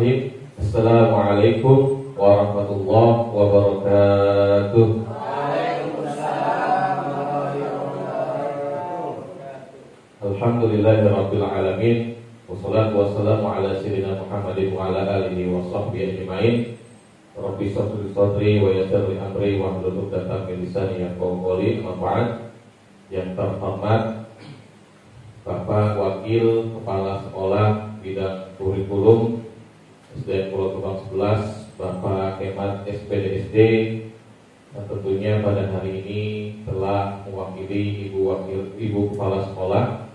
Bismillahirrahmanirrahim. Assalamualaikum warahmatullahi wabarakatuh. Alhamdulillahirabbil alamin. Wassalatu wassalamu ala sayyidina Muhammadin wa ala alihi wa sahbihi ajmain. Rabbi shrah li sadri wa yassir li amri wa hlul 'uqdatam min lisani yafqahu qawli. Amma ba'd. Yang terhormat Bapak Wakil Kepala Sekolah Bidang Kurikulum SDN Pulau Gebang 11, Bapak Kemat SPDSD, dan tentunya pada hari ini telah mewakili Ibu Kepala Sekolah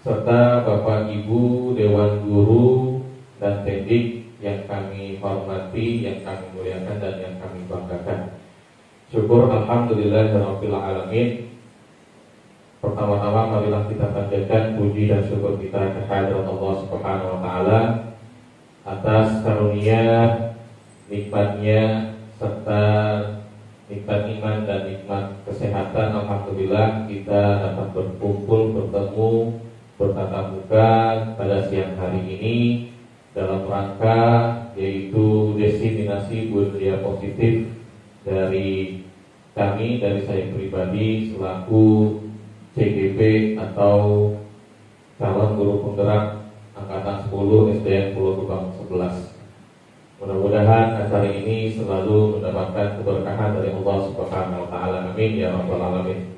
serta Bapak Ibu Dewan Guru dan Tendik yang kami hormati, yang kami muliakan dan yang kami banggakan. Syukur alhamdulillahirabbil alamin. Pertama-tama marilah kita panjatkan puji dan syukur kita kehadirat Allah Subhanahu wa taala atas karunia, nikmatnya serta nikmat iman dan nikmat kesehatan. Alhamdulillah kita dapat berkumpul, bertemu, bertatap muka pada siang hari ini dalam rangka yaitu diseminasi budaya positif dari kami, dari saya pribadi selaku CGP atau calon guru penggerak Angkatan 10 SDN Pulau Gebang 11. Mudah-mudahan acara ini selalu mendapatkan keberkahan dari Allah Subhanahu wa taala. Amin ya rabbal alamin.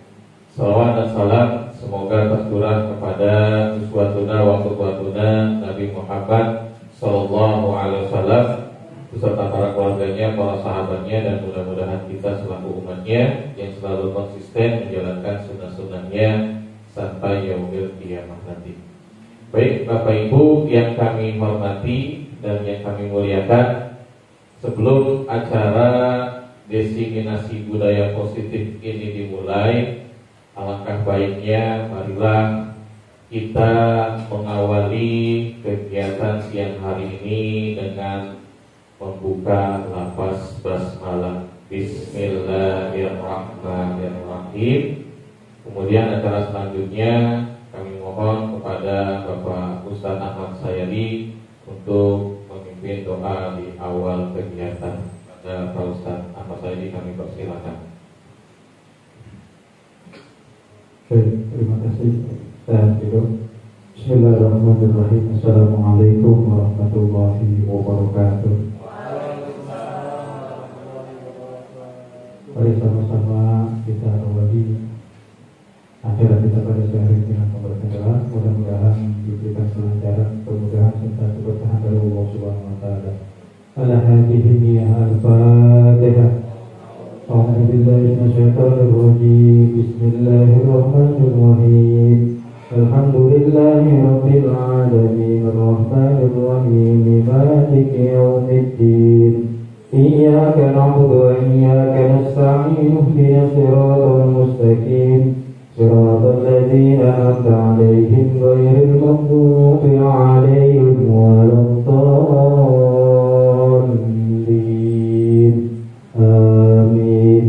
Salawat dan salam semoga tercurah kepada uswatuna wa qudwatuna Nabi Muhammad sallallahu alaihi wasallam beserta para keluarganya, para sahabatnya, dan mudah-mudahan kita selaku umatnya yang selalu konsisten menjalankan sunnah-sunnahnya sampai yaumil qiyamah nanti. Baik Bapak Ibu yang kami hormati dan yang kami muliakan, sebelum acara diseminasi budaya positif ini dimulai, alangkah baiknya marilah kita mengawali kegiatan siang hari ini dengan membuka lafaz basmalah. Bismillahirrahmanirrahim. Kemudian acara selanjutnya kami mohon kepada Bapak Ustadz Ahmad Sayadi untuk memimpin doa di awal kegiatan. Pada Pak Ustadz Ahmad Sayadi kami persilakan. Baik, terima kasih. Saya hidup. Bismillahirrahmanirrahim. Assalamualaikum warahmatullahi wabarakatuh. Mari sama-sama kita awali acara kita pada siang hari dengan memperkenalkan, mudah-mudahan diberikan kelancaran, kemudahan serta keberkahan dari Allah Subhanahu wa taala. Ala hadhihi al-Fatihah. A'udzu billahi minasyaitonir rajim. Bismillahirrahmanirrahim. Alhamdulillahi rabbil alamin, arrahmanir rahim, maliki yaumiddin. Iyyaka na'budu wa iyyaka nasta'in. Ihdinas siratal mustaqim. Siratal ladzina an'amta 'alaihim ghairil maghdubi 'alaihim waladdallin. Amin.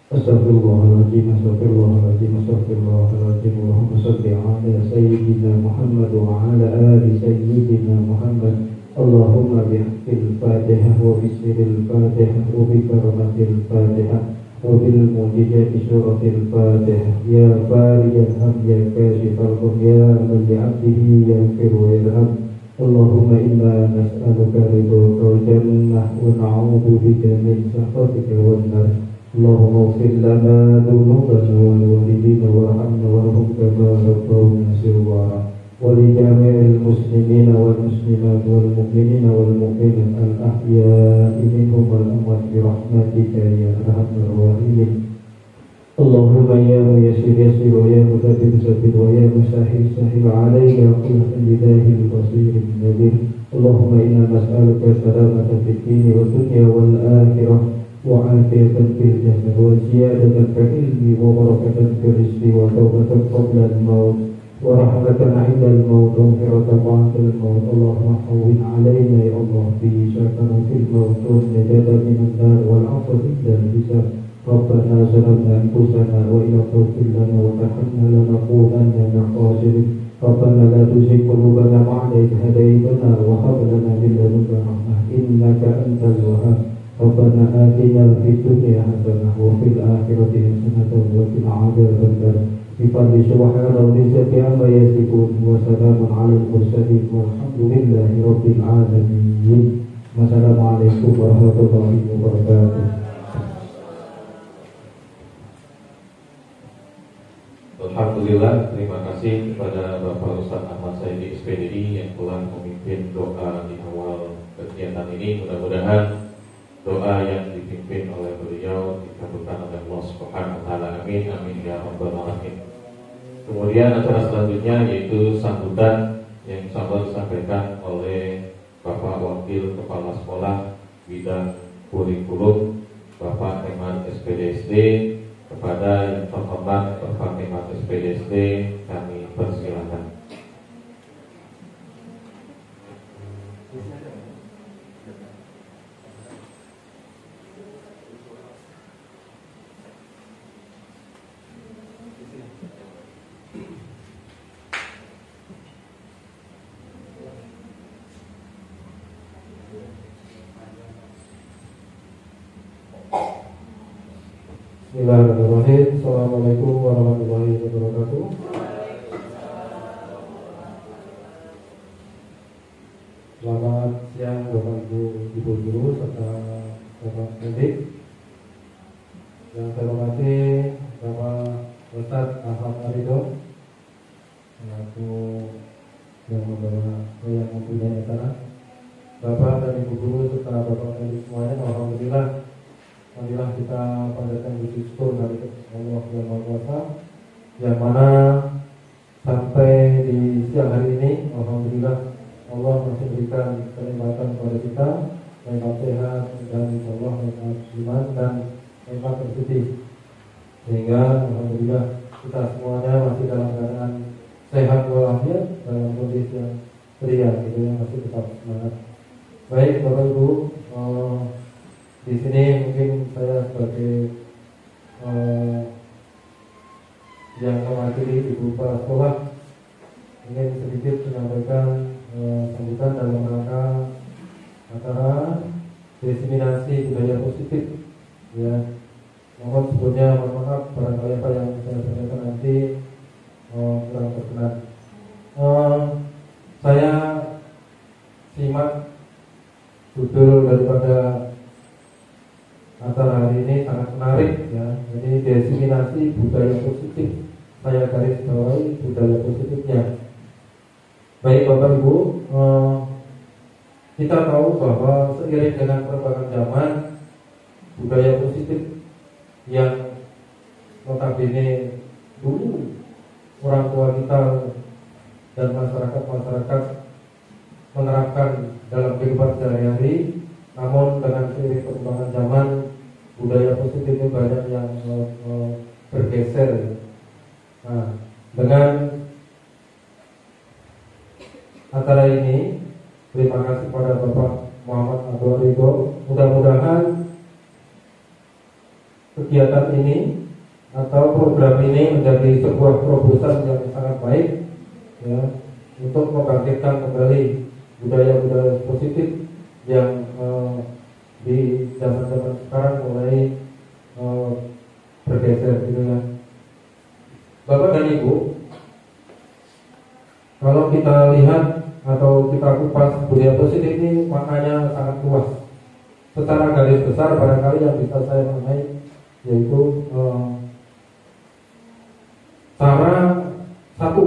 Astaghfirullahaladzim, astaghfirullahaladzim, astaghfirullahaladzim. Allahumma salli ala sayyidina Muhammad wa ala ali sayyidina Muhammad. Allahumma bihaqqil Fatihah wa bismil Fatihah wa bi karamatil Fatihah wa bil mujizati suratil Fatihah. Ya fariyal ham, ya kashifal hum, ya man li 'abdihi yaghfir wa yarham. Allahumma inna nas'aluka ridhaka wal jannah wa na'udzu bika min sakhatika wan nar. Allahumma ighfir lana dhunubana wal walidina warhamna warham kama rabbawna shighara. ولجميع المسلمين والمسلمات والمؤمنين والمؤمنات الأحياء منهم والأموات برحمتك يا أرحم الراحمين. اللهم يا ميسر يسر ويا مثبت ثبت ويا مسهل سهل عليك كل الله البصير النذير. اللهم إنا نسألك السلامة في الدين والدنيا والآخرة وعافية في الجسد وزيادة في العلم وبركة في الرزق وتوبة قبل الموت ورحمة عند الموت ومغفرة بعد الموت. اللهم هون علينا يا الله في سكرة الموت والنجاة من النار والعفو عند الحساب. ربنا ظلمنا أنفسنا وإن لم تغفر لنا وترحمنا لنكونن من الخاسرين. ربنا لا تزغ قلوبنا بعد إذ هديتنا وهب لنا من لدنك رحمة إنك أنت الوهاب ربنا آتنا في الدنيا حسنة وفي الآخرة حسنة وقنا عذاب النار بفضل سبحان ربك عما يصفون وسلام على المرسلين والحمد لله رب العالمين. Wassalamualaikum warahmatullahi wabarakatuh. Alhamdulillah, terima kasih kepada Bapak Ustadz Ahmad Saidi SPDI yang telah memimpin doa di awal kegiatan ini. Mudah-mudahan doa yang dipimpin oleh beliau dikabulkan oleh Allah Subhanahu wa taala. Amin amin ya rabbal alamin. Kemudian acara selanjutnya yaitu sambutan yang insyaallah disampaikan oleh Bapak Wakil Kepala Sekolah Bidang Kurikulum Bapak Kemat SPDSD. Kepada yang terhormat Bapak Kemat SPDSD kami persilakan. Bismillahirrahmanirrahim. Assalamualaikum warahmatullahi wabarakatuh. Selamat siang Bapak Ibu guru serta Bapak pendidik. Yang saya hormati Bapak Ustadz Ahmad Arido selaku yang membawa yang mempunyai acara. Bapak dan Ibu guru serta Bapak pendidik semuanya, alhamdulillah kita panjatkan puji syukur dari Allah yang Maha Kuasa, yang mana sampai di siang hari ini alhamdulillah Allah masih berikan kenikmatan kepada kita, nikmat sehat dan insyaallah nikmat iman dan nikmat rezeki, sehingga alhamdulillah kita semuanya masih dalam keadaan sehat walafiat, dalam kondisi yang ceria gitu ya, masih tetap semangat. Baik Bapak Ibu, di sini mungkin saya sebagai yang mewakili ibu kepala sekolah ingin sedikit menyampaikan sambutan dalam rangka acara diseminasi budaya positif. Ya, mohon sebelumnya mohon maaf barangkali apa yang saya sampaikan nanti kurang berkenan. Saya simak judul daripada acara hari ini sangat menarik ya. Jadi diseminasi budaya positif, saya garis bawahi budaya positifnya. Baik Bapak Ibu, kita tahu bahwa seiring dengan perkembangan zaman, budaya positif yang notabene dulu orang tua kita dan masyarakat menerapkan dalam kehidupan sehari-hari, namun dengan seiring perkembangan zaman budaya positif ini banyak yang bergeser. Nah, dengan acara ini, terima kasih kepada Bapak Muhammad Abdul Ridho. Mudah-mudahan kegiatan ini atau program ini menjadi sebuah terobosan yang sangat baik ya, untuk membangkitkan kembali budaya-budaya positif yang di zaman-zaman sekarang mulai bergeser gitu ya. Bapak dan Ibu, kalau kita lihat atau kita kupas budaya positif ini maknanya sangat luas. Secara garis besar barangkali yang bisa saya maknai yaitu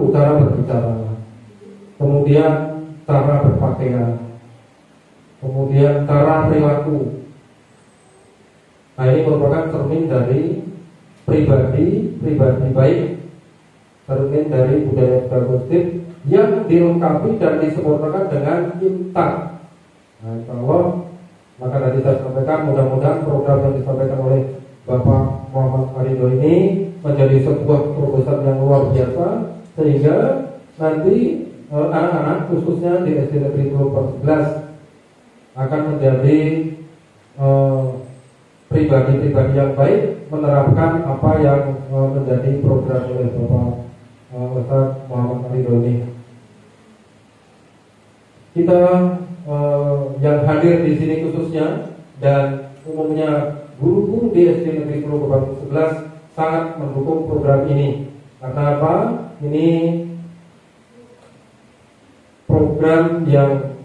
cara berbicara, kemudian cara berpakaian, kemudian cara perilaku. Nah, ini merupakan cermin dari pribadi baik, cermin dari budaya positif yang dilengkapi dan disempurnakan dengan intan. Nah, insyaallah, maka tadi saya sampaikan mudah-mudahan program yang disampaikan oleh Bapak Muhammad Arido ini menjadi sebuah terobosan yang luar biasa, sehingga nanti anak-anak khususnya di SD Negeri 11 akan menjadi pribadi-pribadi yang baik, menerapkan apa yang menjadi program oleh Bapak Ustaz Muhammad Ridho ini. Kita yang hadir di sini khususnya dan umumnya guru-guru di SD Negeri Pulau Gebang 11 sangat mendukung program ini. Karena apa? Ini program yang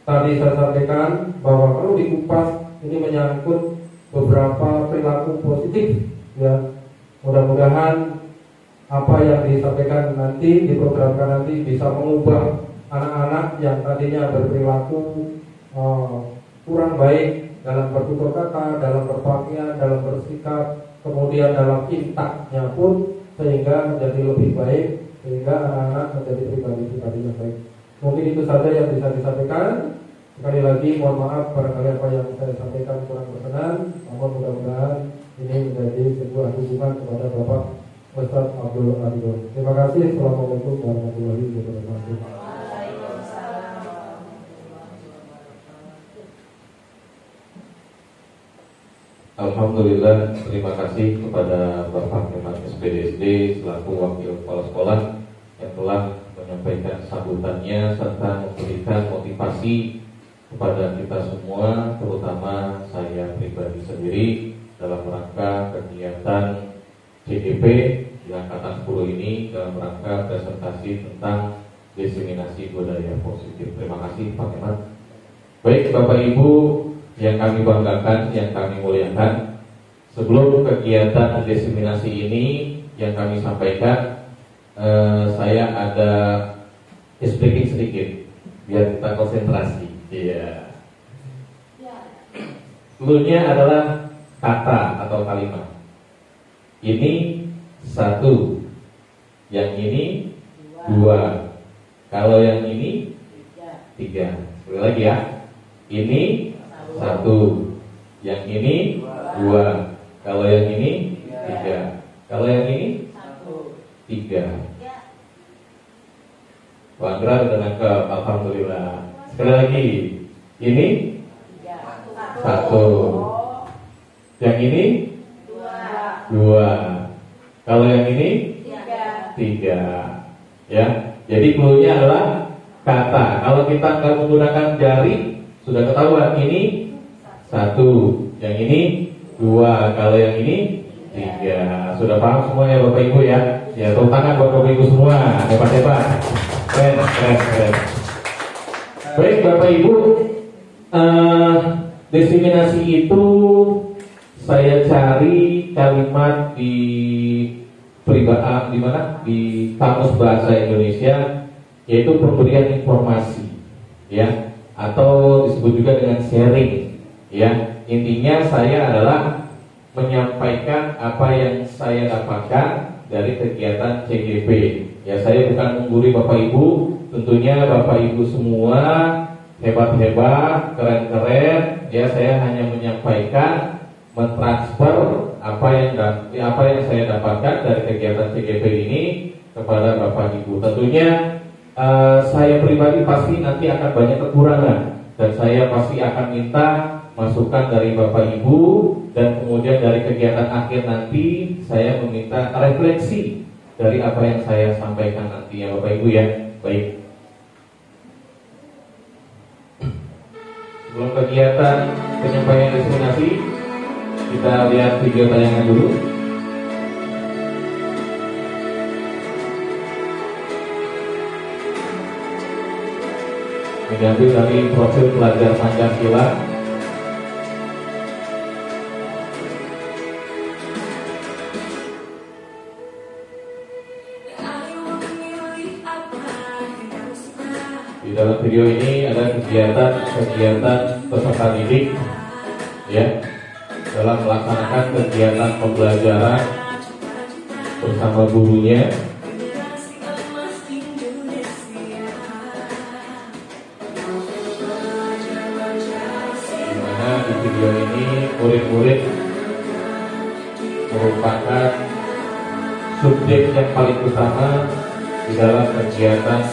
tadi saya sampaikan bahwa kalau dikupas ini menyangkut beberapa perilaku positif, ya. Mudah-mudahan apa yang disampaikan nanti diprogramkan nanti bisa mengubah anak-anak yang tadinya berperilaku kurang baik dalam bertutur kata, dalam berpakaian, dalam bersikap, kemudian dalam intaknya pun, sehingga menjadi lebih baik, sehingga anak-anak menjadi pribadi-pribadi yang baik. Mungkin itu saja yang bisa disampaikan. Sekali lagi mohon maaf barangkali apa yang saya sampaikan kurang berkenan, namun mudah-mudahan ini menjadi sebuah dukungan kepada Bapak Ustaz Abdul Ridho. Terima kasih. Assalamualaikum warahmatullahi wabarakatuh. Alhamdulillah, terima kasih kepada Bapak Kemat SPDSD selaku Wakil Kepala Sekolah yang telah menyampaikan sambutannya serta memberikan motivasi kepada kita semua, terutama saya pribadi sendiri dalam rangka kegiatan CGP di Angkatan 10 ini dalam rangka presentasi tentang diseminasi budaya positif. Terima kasih Pak Kemat. Baik Bapak Ibu yang kami banggakan, yang kami muliakan, sebelum kegiatan diseminasi ini yang kami sampaikan, saya ada speaking sedikit biar kita konsentrasi. Iya. Clue-nya adalah kata atau kalimat. Ini satu, yang ini dua, kalau yang ini tiga. Sekali lagi ya. Ini satu, yang ini dua, kalau yang ini tiga, kalau yang ini tiga. Wandra udah nangkep, alhamdulillah. Sekali lagi, ini satu, yang ini dua, kalau yang ini tiga. Ya, jadi clue-nya adalah kata. Kalau kita nggak menggunakan jari, sudah ketahuan ini satu, yang ini dua, kalau yang ini tiga. Sudah paham semua ya Bapak Ibu ya? Ya, tepuk tangan buat Bapak Ibu semua, hebat-hebat. Keren. Baik Bapak Ibu, diseminasi itu saya cari kalimat di peribahasa di mana? Di Kamus Bahasa Indonesia, yaitu pemberian informasi, ya, atau disebut juga dengan sharing, ya. Intinya saya adalah menyampaikan apa yang saya dapatkan dari kegiatan CGP. Ya, saya bukan menggurui Bapak Ibu, tentunya Bapak Ibu semua hebat-hebat, keren-keren. Ya, saya hanya menyampaikan, mentransfer apa yang saya dapatkan dari kegiatan CGP ini kepada Bapak Ibu. Tentunya saya pribadi pasti nanti akan banyak kekurangan, dan saya pasti akan minta masukan dari Bapak Ibu, dan kemudian dari kegiatan akhir nanti saya meminta refleksi dari apa yang saya sampaikan nanti ya Bapak Ibu ya. Baik. Sebelum kegiatan penyampaian diseminasi, kita lihat video tayangan dulu. Diambil dari profil pelajar Pancasila. Di dalam video ini ada kegiatan peserta didik, ya, dalam melaksanakan kegiatan pembelajaran bersama gurunya. Dimana di video ini murid-murid merupakan subjek yang paling utama di dalam kegiatan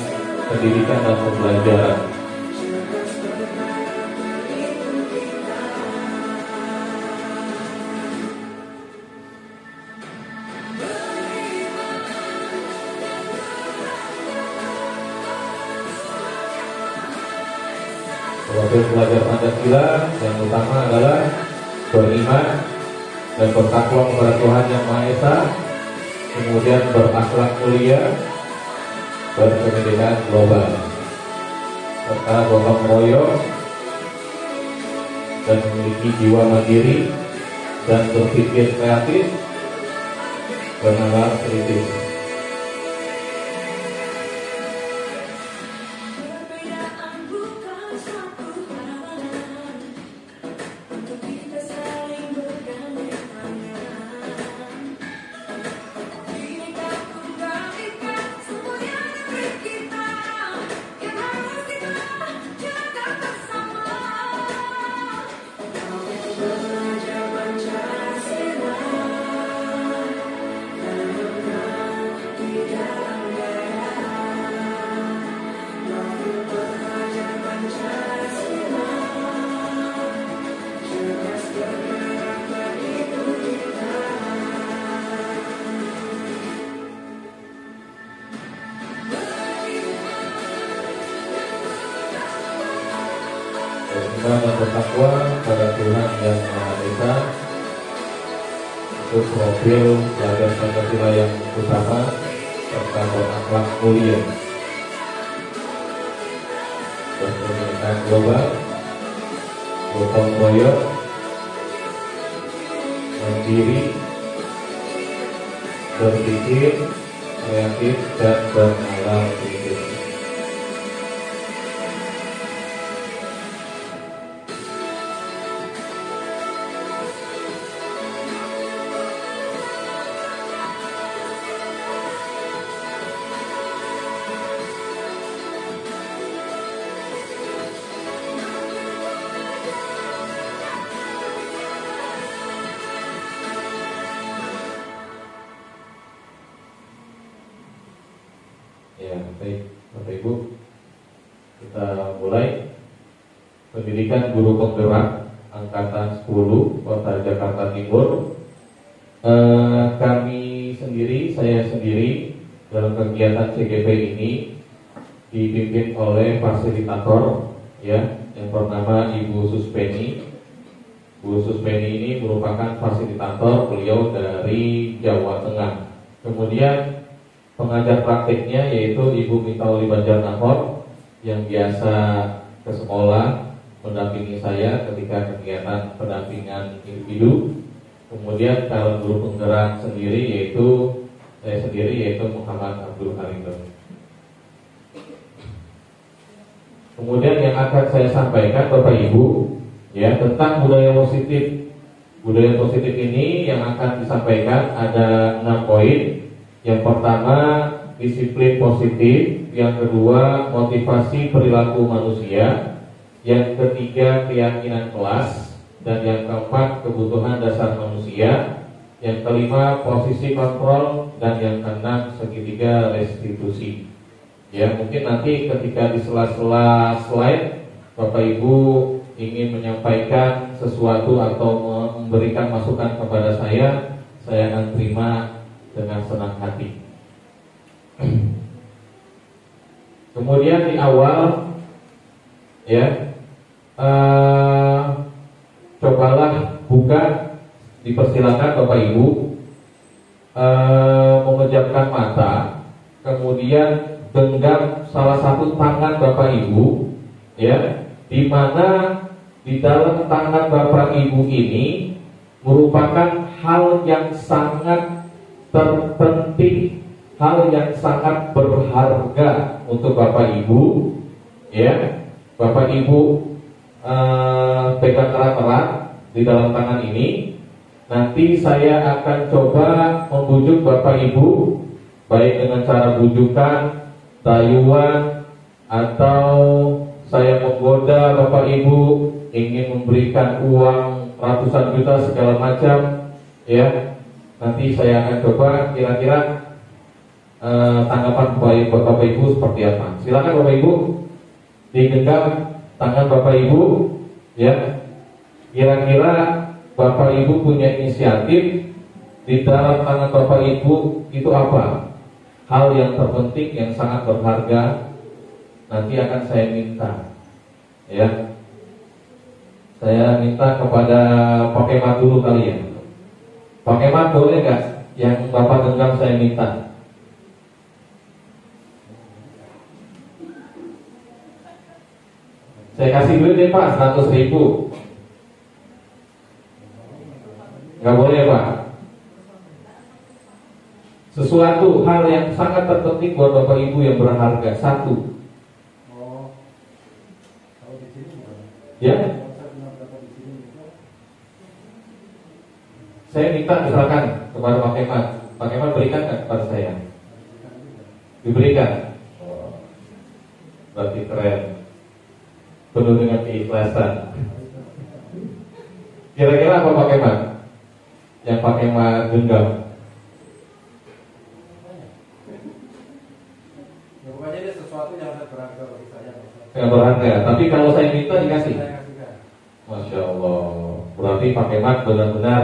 pendidikan dan pembelajaran. Profil pelajar Pancasila yang utama adalah beriman dan bertakwa kepada Tuhan Yang Maha Esa, kemudian berakhlak mulia, berpendidikan global, serta gotong royong dan memiliki jiwa mandiri dan berpikir kreatif, bernalar kritis. Beriman dan bertakwa pada Tuhan Yang Maha Esa. Itu profil pelajar Pancasila yang utama, serta berakhlak mulia, berpendidikan global, gotong royong, mandiri, berpikir kreatif dan bernalar kritis. Ya, baik, Bapak Ibu, kita mulai pendidikan guru penggerak angkatan 10 Kota Jakarta Timur. Saya sendiri dalam kegiatan CGP ini dipimpin oleh fasilitator, ya, yang bernama Ibu Suspeni. Bu Suspeni ini merupakan fasilitator, beliau dari Jawa Tengah. Kemudian pengajar praktiknya yaitu Ibu Mitauli Banjarnahor yang biasa ke sekolah mendampingi saya ketika kegiatan pendampingan individu. Kemudian calon guru penggerak sendiri yaitu saya sendiri, yaitu Muhammad Abdul Haridon. Kemudian yang akan saya sampaikan Bapak Ibu, ya, tentang budaya positif. Budaya positif ini yang akan disampaikan ada 6 poin. Yang pertama, disiplin positif. Yang kedua, motivasi perilaku manusia. Yang ketiga, keyakinan kelas. Dan yang keempat, kebutuhan dasar manusia. Yang kelima, posisi kontrol. Dan yang keenam, segitiga restitusi. Ya, mungkin nanti ketika di sela-sela slide Bapak Ibu ingin menyampaikan sesuatu atau memberikan masukan kepada saya akan terima dengan senang hati. Kemudian di awal, ya, cobalah buka, dipersilakan Bapak Ibu memejamkan mata, kemudian genggam salah satu tangan Bapak Ibu, ya, di mana di dalam tangan Bapak Ibu ini merupakan hal yang sangat terpenting, hal yang sangat berharga untuk Bapak Ibu, ya. Bapak Ibu pegang erat-erat di dalam tangan ini. Nanti saya akan coba membujuk Bapak Ibu, baik dengan cara bujukan, tayuan, atau saya menggoda Bapak Ibu ingin memberikan uang ratusan juta segala macam, ya. Nanti saya akan coba kira-kira tanggapan Bapak Ibu seperti apa. Silakan Bapak Ibu, digenggam tangan Bapak Ibu, ya. Kira-kira Bapak Ibu punya inisiatif di dalam tangan Bapak Ibu itu apa? Hal yang terpenting, yang sangat berharga, nanti akan saya minta, ya. Saya minta kepada Pak Kemat dulu kali ya. Pak Kemat boleh nggak yang Bapak genggam saya minta? Saya kasih duit deh Pak, 100.000. Nggak boleh Pak. Sesuatu hal yang sangat terpenting buat Bapak Ibu yang berharga. Satu. Ya. Saya minta misalkan kepada Pak Kemat. Pak Kemat berikan nggak kepada saya? Diberikan. Berarti keren. Penuh dengan keikhlasan. Kira-kira apa Pak Kemat? Yang Pak Kemat genggam? Ya, pokoknya ini sesuatu yang sangat berharga bagi saya. Sangat berharga. Tapi kalau saya minta dikasih. Masya Allah. Berarti Pak Kemat benar-benar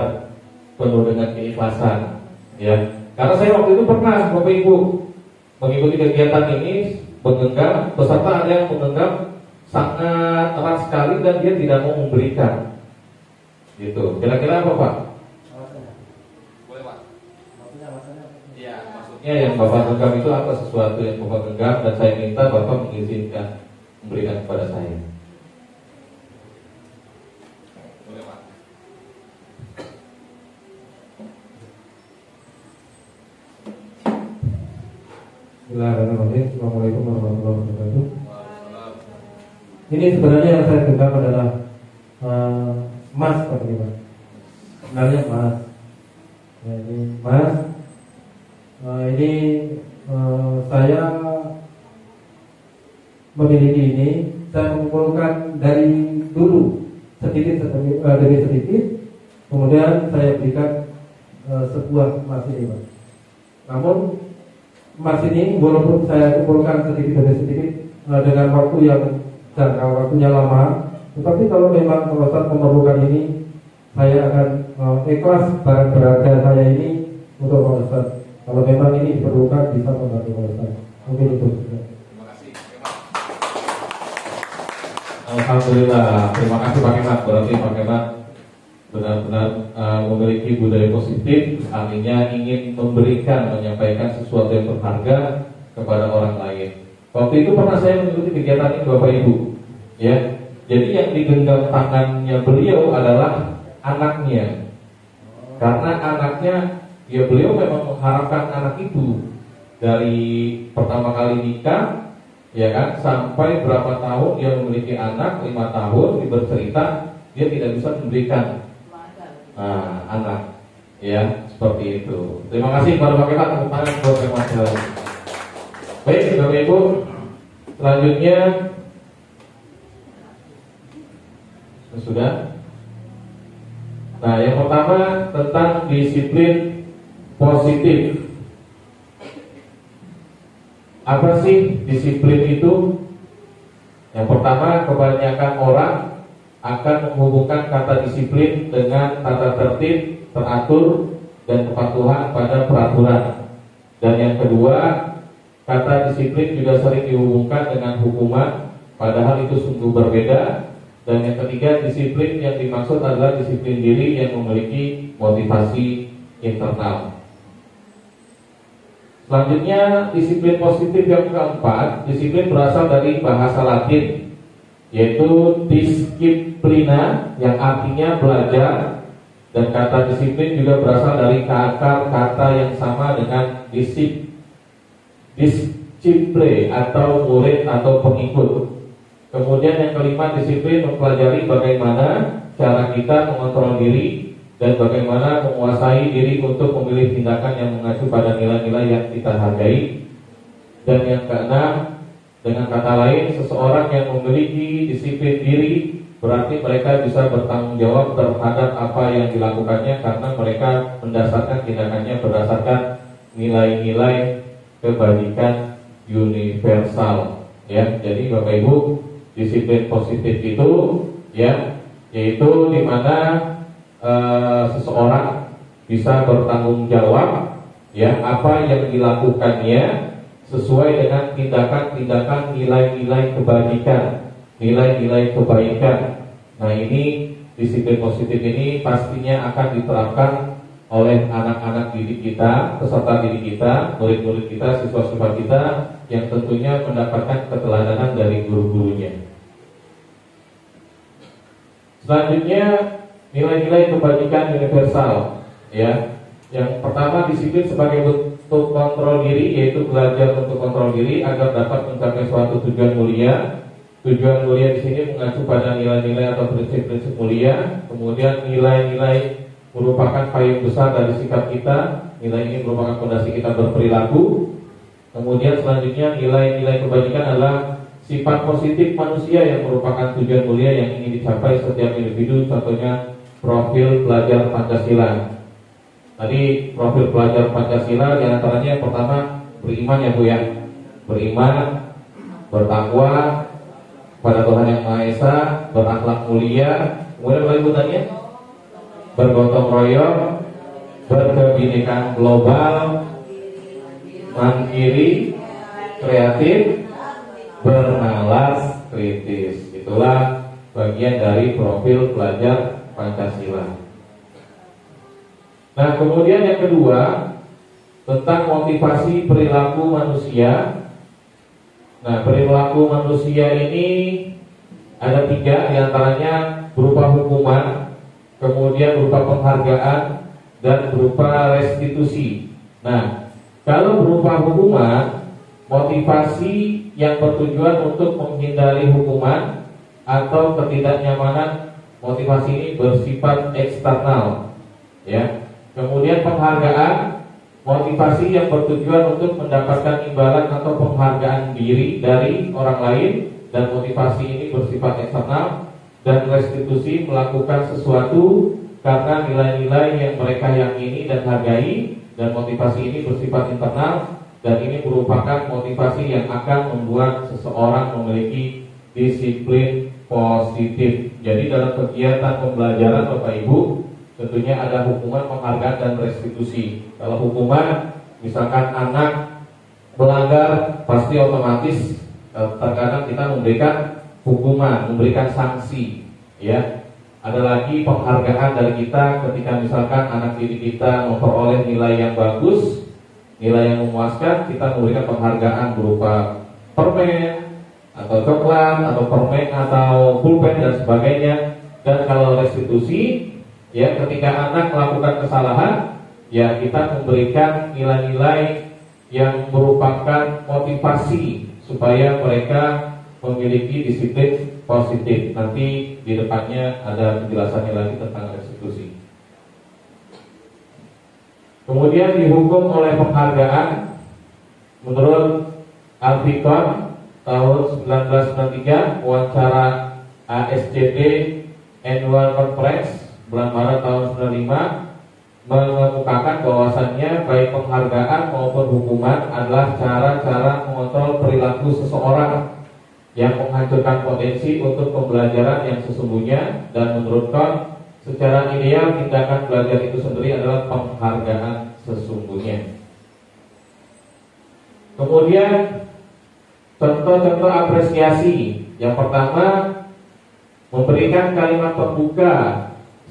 penuh dengan keikhlasan. Ya. Karena saya waktu itu pernah Bapak Ibu mengikuti kegiatan ini, menggenggam, peserta ada yang menggenggam sangat erat sekali dan dia tidak mau memberikan. Gitu. Kira-kira apa Pak? Alasannya? Boleh Pak. Maksudnya alasannya apa? Iya, maksudnya yang Bapak genggam itu apa, sesuatu yang Bapak genggam dan saya minta Bapak mengizinkan memberikan kepada saya. Boleh Pak. Bismillahirrahmanirrahim. Assalamualaikum warahmatullahi wabarakatuh. Ini sebenarnya yang saya genggam adalah emas, Pak Kemat. Sebenarnya emas. Ya, ini emas. Ini saya memiliki ini. Saya mengumpulkan dari dulu sedikit demi sedikit. Kemudian saya berikan sebuah emas ini, Pak. Namun emas ini walaupun saya kumpulkan sedikit demi sedikit dengan waktu yang jangka waktunya lama, tetapi kalau memang Pak Ustadz memerlukan ini, saya akan ikhlas barang berharga saya ini untuk Pak Ustadz. Kalau memang ini diperlukan, bisa membantu Pak Ustadz. Mungkin itu. Terima kasih. Alhamdulillah. Terima kasih Pak Kemat. Berarti Pak Kemat benar-benar memiliki budaya positif, artinya ingin memberikan, menyampaikan sesuatu yang berharga kepada orang lain. Waktu itu pernah saya mengikuti kegiatan ini Bapak Ibu, ya. Jadi yang digenggam tangannya beliau adalah anaknya, karena anaknya, ya beliau memang mengharapkan anak itu dari pertama kali nikah, ya kan, sampai berapa tahun dia memiliki anak, 5 tahun, bercerita dia tidak bisa memberikan anak, ya, seperti itu. Terima kasih kepada Pak Kemat, tepuk tangan buat Pak Kemat. Baik, Bapak Ibu, selanjutnya sudah. Nah, yang pertama tentang disiplin positif. Apa sih disiplin itu? Yang pertama, kebanyakan orang akan menghubungkan kata disiplin dengan tata tertib, teratur, dan kepatuhan pada peraturan. Dan yang kedua, kata disiplin juga sering dihubungkan dengan hukuman, padahal itu sungguh berbeda. Dan yang ketiga, disiplin yang dimaksud adalah disiplin diri yang memiliki motivasi internal. Selanjutnya, disiplin positif yang keempat. Disiplin berasal dari bahasa Latin, yaitu disciplina, yang artinya belajar. Dan kata disiplin juga berasal dari akar kata yang sama dengan disciple atau murid atau pengikut. Kemudian yang kelima, disiplin mempelajari bagaimana cara kita mengontrol diri dan bagaimana menguasai diri untuk memilih tindakan yang mengacu pada nilai-nilai yang kita hargai. Dan yang keenam, dengan kata lain, seseorang yang memiliki disiplin diri berarti mereka bisa bertanggung jawab terhadap apa yang dilakukannya, karena mereka mendasarkan tindakannya berdasarkan nilai-nilai kebajikan universal. Ya, jadi Bapak Ibu, disiplin positif itu, ya, yaitu di mana seseorang bisa bertanggung jawab, ya, apa yang dilakukannya sesuai dengan tindakan-tindakan nilai-nilai kebajikan, nilai-nilai kebaikan, Nah, ini disiplin positif ini pastinya akan diterapkan oleh anak-anak didik kita, peserta didik kita, murid-murid kita, siswa-siswa kita yang tentunya mendapatkan keteladanan dari guru-gurunya. Selanjutnya, nilai-nilai kebajikan universal, ya. Yang pertama, disiplin sebagai bentuk kontrol diri, yaitu belajar untuk kontrol diri agar dapat mencapai suatu tujuan mulia. Tujuan mulia di sini mengacu pada nilai-nilai atau prinsip-prinsip mulia. Kemudian nilai-nilai merupakan payung besar dari sikap kita. Nilai ini merupakan fondasi kita berperilaku. Kemudian selanjutnya nilai-nilai kebajikan adalah sifat positif manusia yang merupakan tujuan mulia yang ingin dicapai setiap individu. Contohnya profil pelajar Pancasila. Tadi profil pelajar Pancasila diantaranya yang pertama beriman ya Bu ya. Beriman, bertakwa pada Tuhan Yang Maha Esa, berakhlak mulia. Kemudian lanjutannya bergotong royong, berkebinekaan global, mandiri, kreatif, bernalas kritis. Itulah bagian dari profil pelajar Pancasila. Nah, kemudian yang kedua tentang motivasi perilaku manusia. Nah, perilaku manusia ini ada 3, diantaranya berupa hukuman, kemudian berupa penghargaan, dan berupa restitusi. Nah, kalau berupa hukuman, motivasi yang bertujuan untuk menghindari hukuman atau ketidaknyamanan, motivasi ini bersifat eksternal, ya. Kemudian penghargaan, motivasi yang bertujuan untuk mendapatkan imbalan atau penghargaan diri dari orang lain, dan motivasi ini bersifat eksternal. Dan restitusi melakukan sesuatu karena nilai-nilai yang mereka yakini dan hargai, dan motivasi ini bersifat internal, dan ini merupakan motivasi yang akan membuat seseorang memiliki disiplin positif. Jadi dalam kegiatan pembelajaran Bapak Ibu tentunya ada hukuman, penghargaan, dan restitusi. Kalau hukuman, misalkan anak melanggar, pasti otomatis terkadang kita memberikan hukuman, memberikan sanksi, ya. Ada lagi penghargaan dari kita ketika misalkan anak didik kita memperoleh nilai yang bagus, nilai yang memuaskan, kita memberikan penghargaan berupa permen atau coklat atau permen atau pulpen dan sebagainya. Dan kalau restitusi, ya, ketika anak melakukan kesalahan, ya kita memberikan nilai-nilai yang merupakan motivasi supaya mereka memiliki disiplin positif. Nanti di depannya ada penjelasannya lagi tentang restitusi. Kemudian dihukum oleh penghargaan menurut Alfikon tahun 1993, wawancara ASCD Annual Conference bulan Maret tahun 95 mengemukakan bahwasannya baik penghargaan maupun hukuman adalah cara-cara mengontrol perilaku seseorang yang menghancurkan potensi untuk pembelajaran yang sesungguhnya. Dan menurut Kon, secara ideal tindakan belajar itu sendiri adalah penghargaan sesungguhnya. Kemudian contoh-contoh apresiasi. Yang pertama, memberikan kalimat pembuka,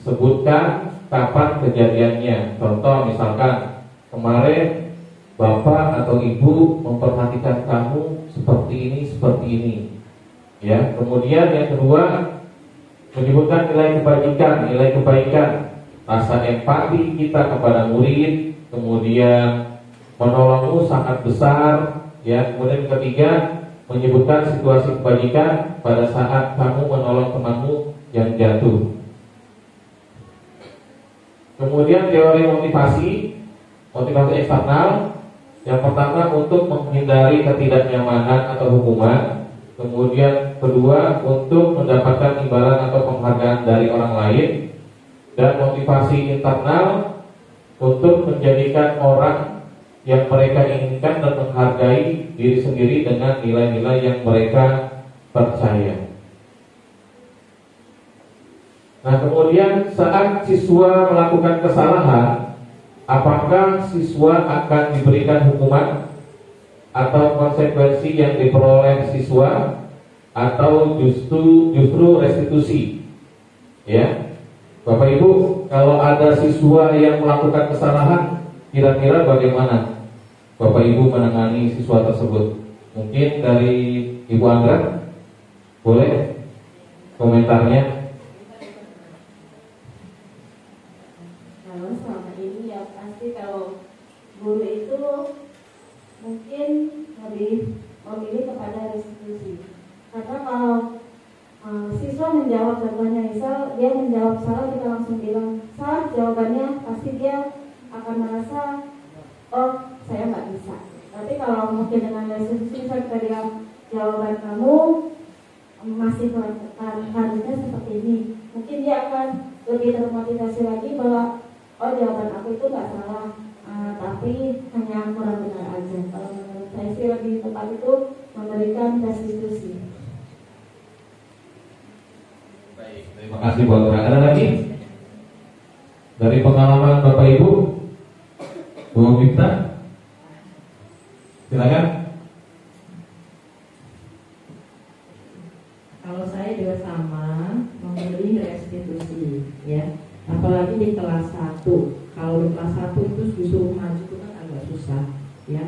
sebutkan kapan kejadiannya. Contoh misalkan, kemarin Bapak atau Ibu memperhatikan kamu seperti ini. Ya, kemudian yang kedua, menyebutkan nilai kebaikan, rasa empati kita kepada murid, kemudian menolongmu sangat besar. Ya, kemudian ketiga, menyebutkan situasi kebajikan pada saat kamu menolong temanmu yang jatuh. Kemudian teori motivasi eksternal. Yang pertama untuk menghindari ketidaknyamanan atau hukuman. Kemudian kedua untuk mendapatkan imbalan atau penghargaan dari orang lain. Dan motivasi internal untuk menjadikan orang yang mereka inginkan dan menghargai diri sendiri dengan nilai-nilai yang mereka percaya. Nah, kemudian saat siswa melakukan kesalahan, apakah siswa akan diberikan hukuman atau konsekuensi yang diperoleh siswa, atau justru restitusi? Ya, Bapak Ibu, kalau ada siswa yang melakukan kesalahan, kira-kira bagaimana Bapak Ibu menangani siswa tersebut? Mungkin dari Ibu Anggra, boleh komentarnya? Kalau selama ini ya pasti kalau guru itu mungkin lebih memilih kepada restitusi. Karena kalau siswa menjawab, contohnya misal dia menjawab salah, kita langsung bilang salah jawabannya, pasti dia akan merasa oh saya nggak bisa. Tapi kalau mungkin dengan restitusi kita bilang jawaban kamu masih harusnya seperti ini, mungkin dia akan lebih termotivasi lagi bahwa oh jawaban aku itu nggak salah, tapi hanya kurang benar aja. Kalau menurut saya sih lebih tepat itu memberikan restitusi. Baik, terima kasih Bu Anggra. Ada lagi dari pengalaman Bapak Ibu, Bu Miftah, silakan. Kalau saya juga sama memberi restitusi, ya. Apalagi di kelas 1. Kalau di kelas 1 itu disuruh maju itu kan agak susah, ya.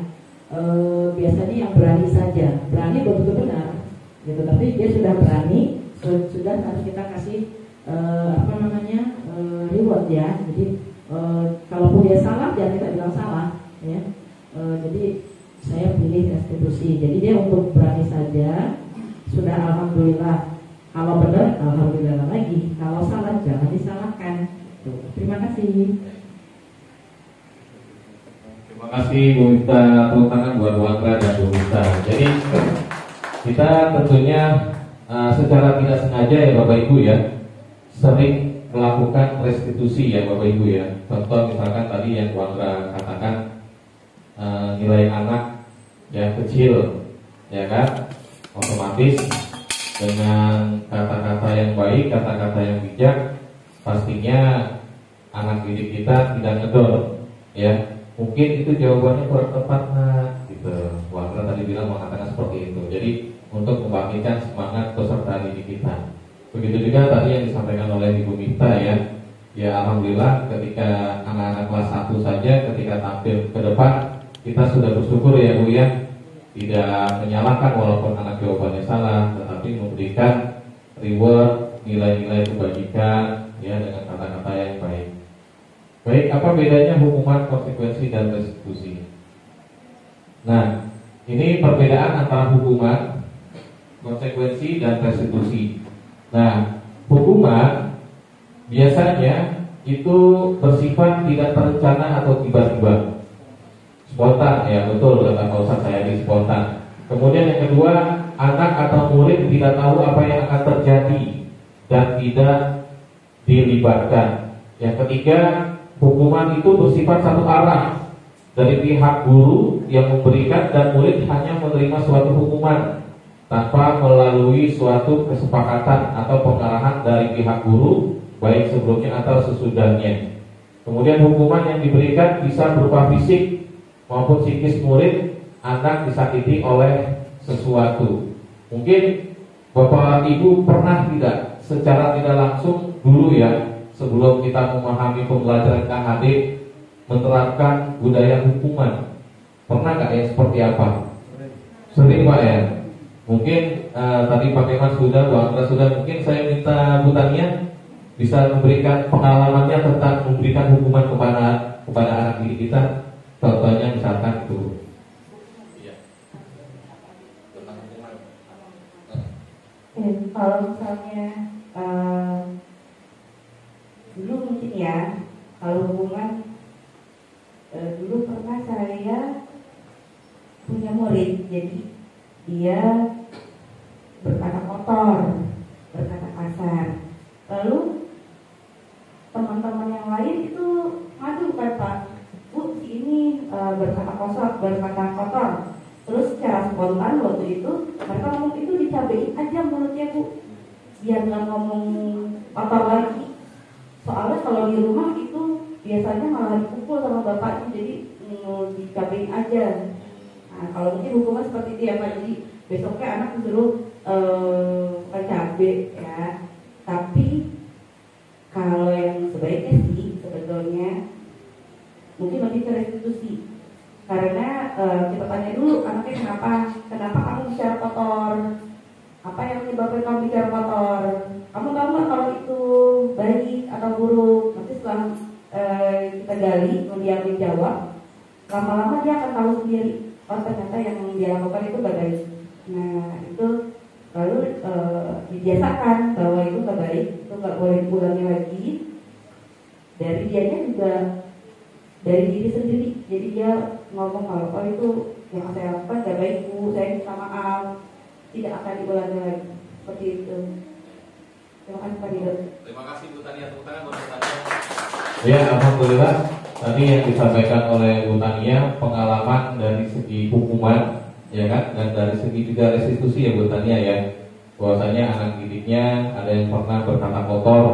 Biasanya yang berani saja, berani betul-betul benar, gitu. Tapi dia sudah berani, sudah harus kita kasih reward ya. Jadi kalaupun dia salah, jangan kita bilang salah, ya. Jadi saya pilih restitusi. Jadi dia untuk berani saja, sudah alhamdulillah. Kalau benar, alhamdulillah lagi. Kalau salah, jangan disalahkan. Terima kasih. Terima kasih Bu Miftah, tepuk tangan buat Bu Anggra dan Bu Miftah. Jadi kita tentunya secara tidak sengaja ya Bapak Ibu ya, sering melakukan restitusi ya Bapak Ibu ya. Contoh misalkan tadi yang Bu Anggra katakan, nilai anak yang kecil, ya kan, otomatis dengan kata-kata yang baik, kata-kata yang bijak, pastinya anak didik kita tidak ngedor, ya. Mungkin itu jawabannya kurang tepat, nak, gitu. Bu Anggra tadi bilang mengatakan seperti itu. Jadi untuk membangkitkan semangat peserta didik kita. Begitu juga tadi yang disampaikan oleh Ibu Miftah ya. Ya alhamdulillah ketika anak-anak kelas 1 saja ketika tampil ke depan, kita sudah bersyukur ya Bu ya. Tidak menyalahkan walaupun anak jawabannya salah, tetapi memberikan reward, nilai-nilai kebajikan ya dengan kata-kata yang baik. Baik, apa bedanya hukuman, konsekuensi, dan restitusi? Nah, ini perbedaan antara hukuman, konsekuensi, dan restitusi. Nah, hukuman biasanya itu bersifat tidak terencana atau tiba-tiba, spontan ya, betul kata Pak Ustaz saya di spontan. Kemudian yang kedua, anak atau murid tidak tahu apa yang akan terjadi dan tidak dilibatkan. Yang ketiga, hukuman itu bersifat satu arah dari pihak guru yang memberikan dan murid hanya menerima suatu hukuman tanpa melalui suatu kesepakatan atau pengarahan dari pihak guru baik sebelumnya atau sesudahnya. Kemudian hukuman yang diberikan bisa berupa fisik maupun psikis murid, anak disakiti oleh sesuatu. Mungkin Bapak Ibu pernah tidak secara tidak langsung dulu ya, sebelum kita memahami pembelajaran KHD, menerapkan budaya hukuman. Pernah nggak ya seperti apa? Sering Pak ya. Mungkin tadi Pak Kemas sudah, Bu Anggra sudah. Mungkin saya minta Bu Tania bisa memberikan pengalamannya tentang memberikan hukuman kepada anak didik kita. Contohnya misalkan itu. Iya. Tentang hukuman. Kalau misalnya dulu mungkin ya, kalau hubungan dulu pernah saya punya murid, jadi dia berkata kotor, berkata kasar. Lalu teman-teman yang lain itu ngadu kan Pak, Bu si ini berkata kotor. Terus secara spontan waktu itu mereka ngomong itu dicabein aja mulutnya Bu, biar nggak ngomong kotor lagi. Soalnya kalau di rumah itu biasanya malah dipukul sama bapaknya, jadi dicabein aja. Nah, kalau mungkin hukuman seperti itu ya Pak, jadi besoknya anak disuruh bukan cabe ya, tapi restitusi. Karena kita tanya dulu anaknya kenapa kamu bicara kotor, apa yang menyebabkan kamu bicara kotor, kamu tahu nggak kalau itu baik atau buruk. Nanti setelah kita gali, dia menjawab, lama-lama dia akan tahu sendiri, oh ternyata yang dia lakukan itu gak baik. Nah itu lalu dibiasakan bahwa itu gak baik, itu gak boleh diulangi lagi. Dari dianya juga, dari diri sendiri. Jadi dia ngomong kalau oh itu yang saya lakukan gak baik Bu, saya minta maaf, tidak akan diulangi lagi. Seperti itu. Terima kasih Pak Dido. Terima kasih Bu Tania, tepuk tangan buat Bu Tania. Ya, alhamdulillah tadi yang disampaikan oleh Bu Tania pengalaman dari segi hukuman, ya kan, dan dari segi juga restitusi ya Bu Tania ya. Bahwasanya anak didiknya ada yang pernah berkata kotor,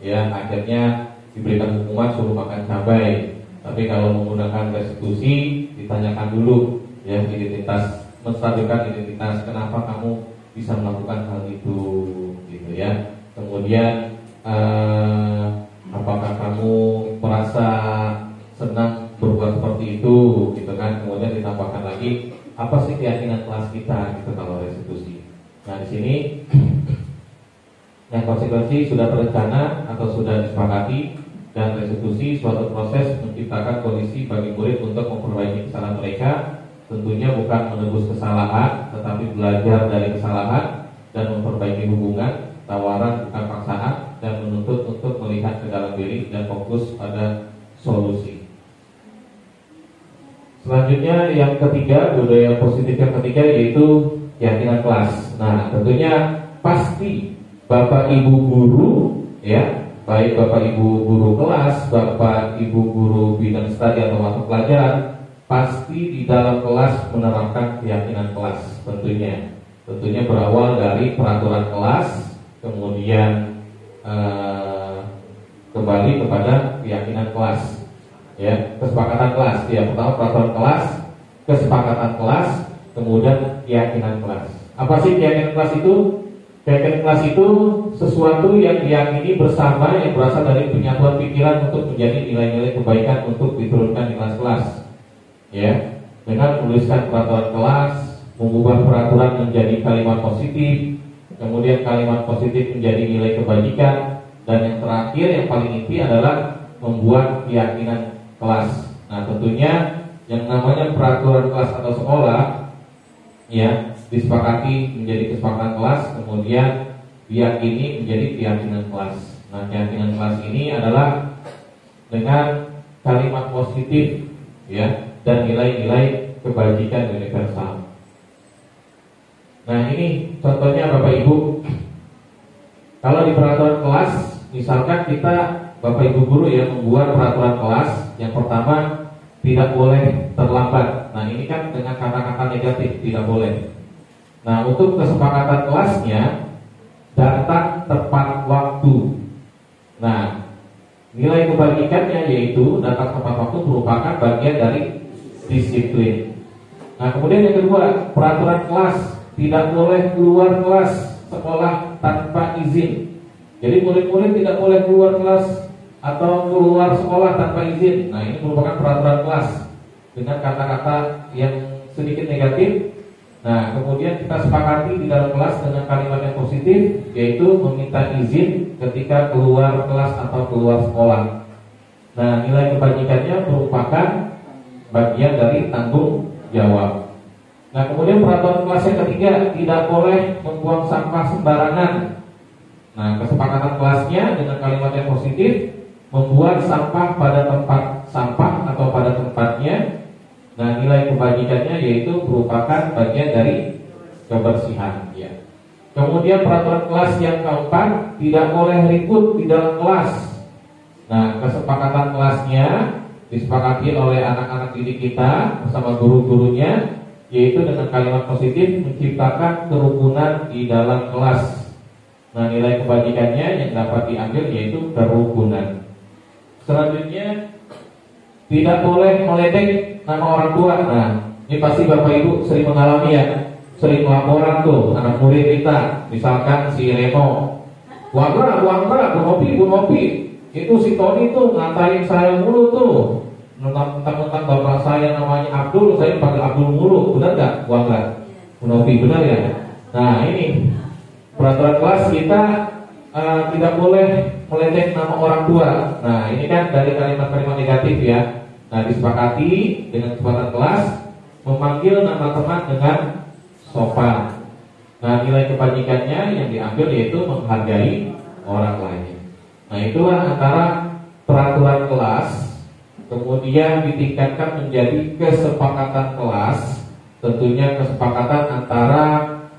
ya akhirnya diberikan hukuman suruh makan cabai. Tapi kalau menggunakan restitusi ditanyakan dulu ya identitas, menstabilkan identitas kenapa kamu bisa melakukan hal itu gitu ya. Kemudian apakah kamu merasa senang berbuat seperti itu gitu kan. Kemudian ditambahkan lagi apa sih keyakinan kelas kita gitu kalau restitusi. Nah di sini yang konsekuensi sudah terencana atau sudah disepakati, dan restitusi suatu proses menciptakan kondisi bagi murid untuk memperbaiki kesalahan mereka. Tentunya bukan menebus kesalahan, tetapi belajar dari kesalahan dan memperbaiki hubungan. Tawaran bukan paksaan, dan menuntut untuk melihat ke dalam diri dan fokus pada solusi. Selanjutnya yang ketiga, budaya positif yang ketiga yaitu keyakinan kelas. Nah tentunya pasti Bapak Ibu guru ya, baik Bapak Ibu guru kelas, Bapak Ibu guru bidang studi atau mata pelajaran, pasti di dalam kelas menerapkan keyakinan kelas. Tentunya berawal dari peraturan kelas, kemudian kembali kepada keyakinan kelas, ya, kesepakatan kelas. Ya, pertama peraturan kelas, kesepakatan kelas, kemudian keyakinan kelas. Apa sih keyakinan kelas itu? Keyakinan kelas itu sesuatu yang diyakini bersama, yang berasal dari penyatuan pikiran untuk menjadi nilai-nilai kebaikan untuk diturunkan di kelas-kelas. Ya, dengan menuliskan peraturan kelas, mengubah peraturan menjadi kalimat positif, kemudian kalimat positif menjadi nilai kebajikan, dan yang terakhir yang paling inti adalah membuat keyakinan kelas. Nah tentunya yang namanya peraturan kelas atau sekolah ya disepakati menjadi kesepakatan kelas, kemudian diyakini menjadi keyakinan kelas. Nah keyakinan kelas ini adalah dengan kalimat positif ya dan nilai-nilai kebajikan universal. Nah ini contohnya Bapak Ibu. Kalau di peraturan kelas, misalkan kita Bapak Ibu guru ya membuat peraturan kelas, yang pertama tidak boleh terlambat. Nah ini kan dengan kata-kata negatif, tidak boleh. Nah untuk kesepakatan kelasnya datang tepat waktu. Nah nilai kebajikannya yaitu datang tepat waktu merupakan bagian dari disiplin. Nah kemudian yang kedua, peraturan kelas tidak boleh keluar kelas sekolah tanpa izin. Jadi murid-murid tidak boleh keluar kelas atau keluar sekolah tanpa izin. Nah ini merupakan peraturan kelas dengan kata-kata yang sedikit negatif. Nah kemudian kita sepakati di dalam kelas dengan kalimat yang positif, yaitu meminta izin ketika keluar kelas atau keluar sekolah. Nah nilai kebajikannya merupakan bagian dari tanggung jawab. Nah kemudian peraturan kelas yang ketiga, tidak boleh membuang sampah sembarangan. Nah kesepakatan kelasnya dengan kalimat yang positif, membuat sampah pada tempat sampah atau pada tempatnya. Nah nilai kebajikannya yaitu merupakan bagian dari kebersihan ya. Kemudian peraturan kelas yang keempat, tidak boleh ribut di dalam kelas. Nah kesepakatan kelasnya disepakati oleh anak-anak didik kita bersama guru-gurunya, yaitu dengan kalimat positif menciptakan kerukunan di dalam kelas. Nah nilai kebajikannya yang dapat diambil yaitu kerukunan. Selanjutnya tidak boleh meledek nama orang tua. Nah ini pasti Bapak Ibu sering mengalami ya, sering laporan tuh anak murid kita, misalkan si Remo, Bu Nopi, itu si Tony tuh ngatain saya mulu tuh, Tentang bapak saya namanya Abdul, saya panggil Abdul mulu, benar nggak? Buang nggak? Munofi, benar ya? Nah ini peraturan kelas kita tidak boleh meledek nama orang tua. Nah ini kan dari kalimat-kalimat negatif ya. Nah disepakati dengan kesepakatan kelas memanggil nama teman dengan sopan. Nah nilai kebajikannya yang diambil yaitu menghargai orang lain. Nah itulah antara peraturan kelas kemudian ditingkatkan menjadi kesepakatan kelas. Tentunya kesepakatan antara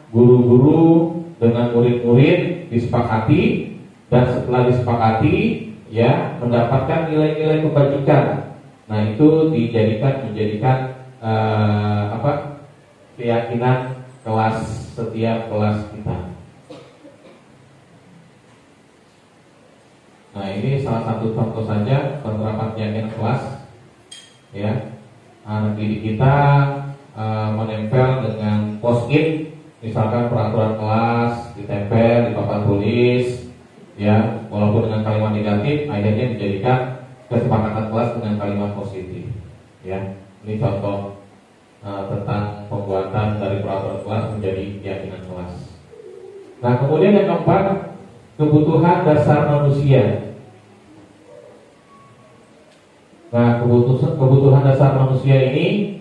guru-guru dengan murid-murid disepakati, dan setelah disepakati ya mendapatkan nilai-nilai kebajikan. Nah itu menjadikan keyakinan kelas setiap kelas kita. Nah ini salah satu contoh saja penerapan keyakinan kelas ya. Anak didik kita menempel dengan post-it, misalkan peraturan kelas ditempel di papan tulis ya, walaupun dengan kalimat negatif akhirnya dijadikan kesepakatan kelas dengan kalimat positif ya. Ini contoh tentang pembuatan dari peraturan kelas menjadi keyakinan kelas. Nah kemudian yang keempat, kebutuhan dasar manusia. Nah kebutuhan dasar manusia ini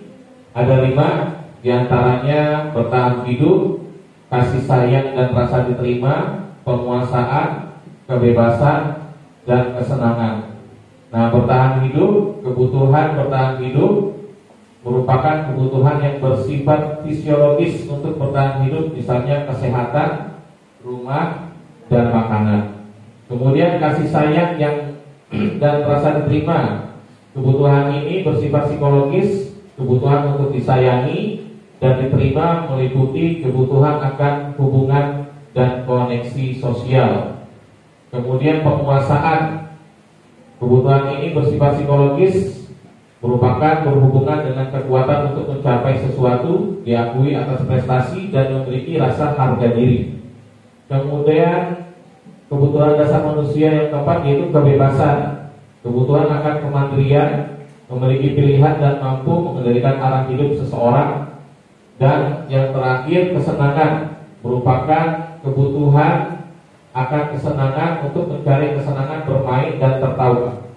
ada 5, diantaranya bertahan hidup, kasih sayang dan rasa diterima, penguasaan, kebebasan, dan kesenangan. Nah bertahan hidup, kebutuhan bertahan hidup merupakan kebutuhan yang bersifat fisiologis untuk bertahan hidup, misalnya kesehatan, rumah, dan makanan. Kemudian kasih sayang dan rasa diterima, kebutuhan ini bersifat psikologis. Kebutuhan untuk disayangi dan diterima meliputi kebutuhan akan hubungan dan koneksi sosial. Kemudian penguasaan, kebutuhan ini bersifat psikologis, merupakan berhubungan dengan kekuatan untuk mencapai sesuatu, diakui atas prestasi, dan memiliki rasa harga diri. Kemudian kebutuhan dasar manusia yang keempat yaitu kebebasan, kebutuhan akan kemandirian, memiliki pilihan dan mampu mengendalikan arah hidup seseorang. Dan yang terakhir kesenangan, merupakan kebutuhan akan kesenangan untuk mencari kesenangan bermain dan tertawa.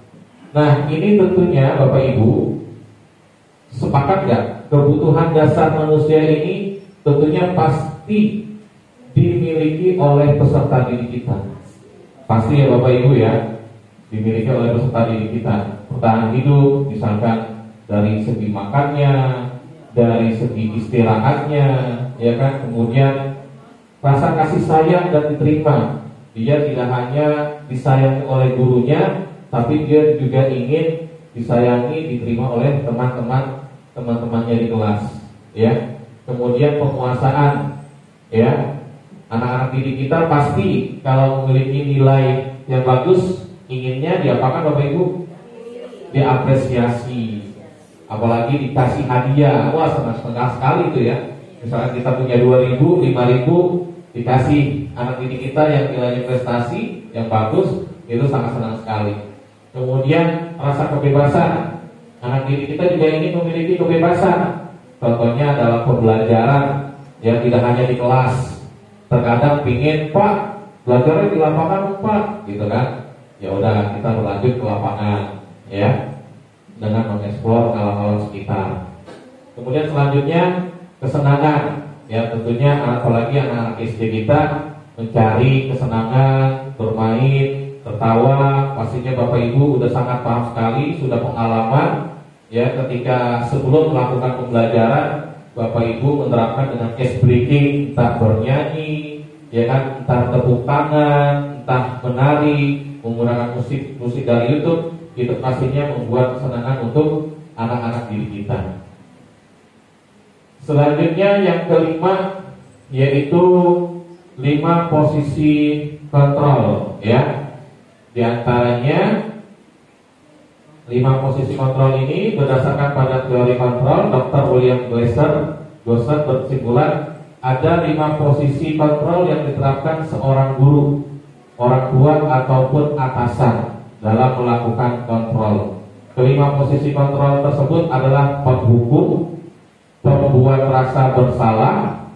Nah ini tentunya Bapak Ibu sepakat gak? Kebutuhan dasar manusia ini tentunya pasti dimiliki oleh peserta didik kita. Pasti ya Bapak Ibu ya, dimiliki oleh peserta didik kita. Bertahan hidup misalkan dari segi makannya, dari segi istirahatnya, ya kan. Kemudian rasa kasih sayang dan diterima. Dia tidak hanya disayangi oleh gurunya, tapi dia juga ingin disayangi, diterima oleh teman-temannya di kelas, ya. Kemudian penguasaan, ya. Anak-anak didik kita pasti kalau memiliki nilai yang bagus, inginnya diapakan Bapak Ibu? Diapresiasi, apalagi dikasih hadiah. Wah senang sekali itu ya. Misalkan kita punya 2.000, 5.000, dikasih anak didik kita yang nilainya prestasi yang bagus, itu sangat senang sekali. Kemudian rasa kebebasan, anak didik kita juga ingin memiliki kebebasan. Contohnya adalah pembelajaran yang tidak hanya di kelas. Terkadang pingin Pak belajarnya di lapangan Pak, gitu kan? Ya udah kita berlanjut ke lapangan, ya, dengan mengeksplor alam-alam sekitar. Kemudian selanjutnya kesenangan, ya tentunya apalagi anak-anak SD kita mencari kesenangan, bermain, tertawa. Pastinya Bapak Ibu udah sangat paham sekali, sudah pengalaman, ya ketika sebelum melakukan pembelajaran Bapak Ibu menerapkan dengan ice breaking, entah bernyanyi, ya kan, entah tepuk tangan, entah menari, menggunakan musik dari YouTube. Itu pastinya membuat kesenangan untuk anak-anak didik kita. Selanjutnya yang kelima yaitu 5 posisi kontrol, ya. Di antaranya 5 posisi kontrol ini berdasarkan pada teori kontrol, Dr. William Glasser dosen berkesimpulan ada 5 posisi kontrol yang diterapkan seorang guru, orang tua ataupun atasan dalam melakukan kontrol. Kelima posisi kontrol tersebut adalah penghukum, pembuat rasa bersalah,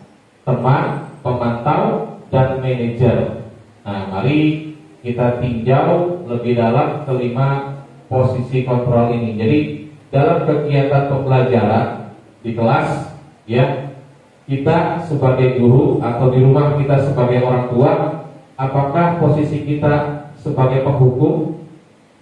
teman, pemantau, dan manajer. Nah, mari kita tinjau lebih dalam kelima posisi kontrol ini. Jadi dalam kegiatan pembelajaran di kelas, ya, kita sebagai guru atau di rumah kita sebagai orang tua, apakah posisi kita sebagai penghukum?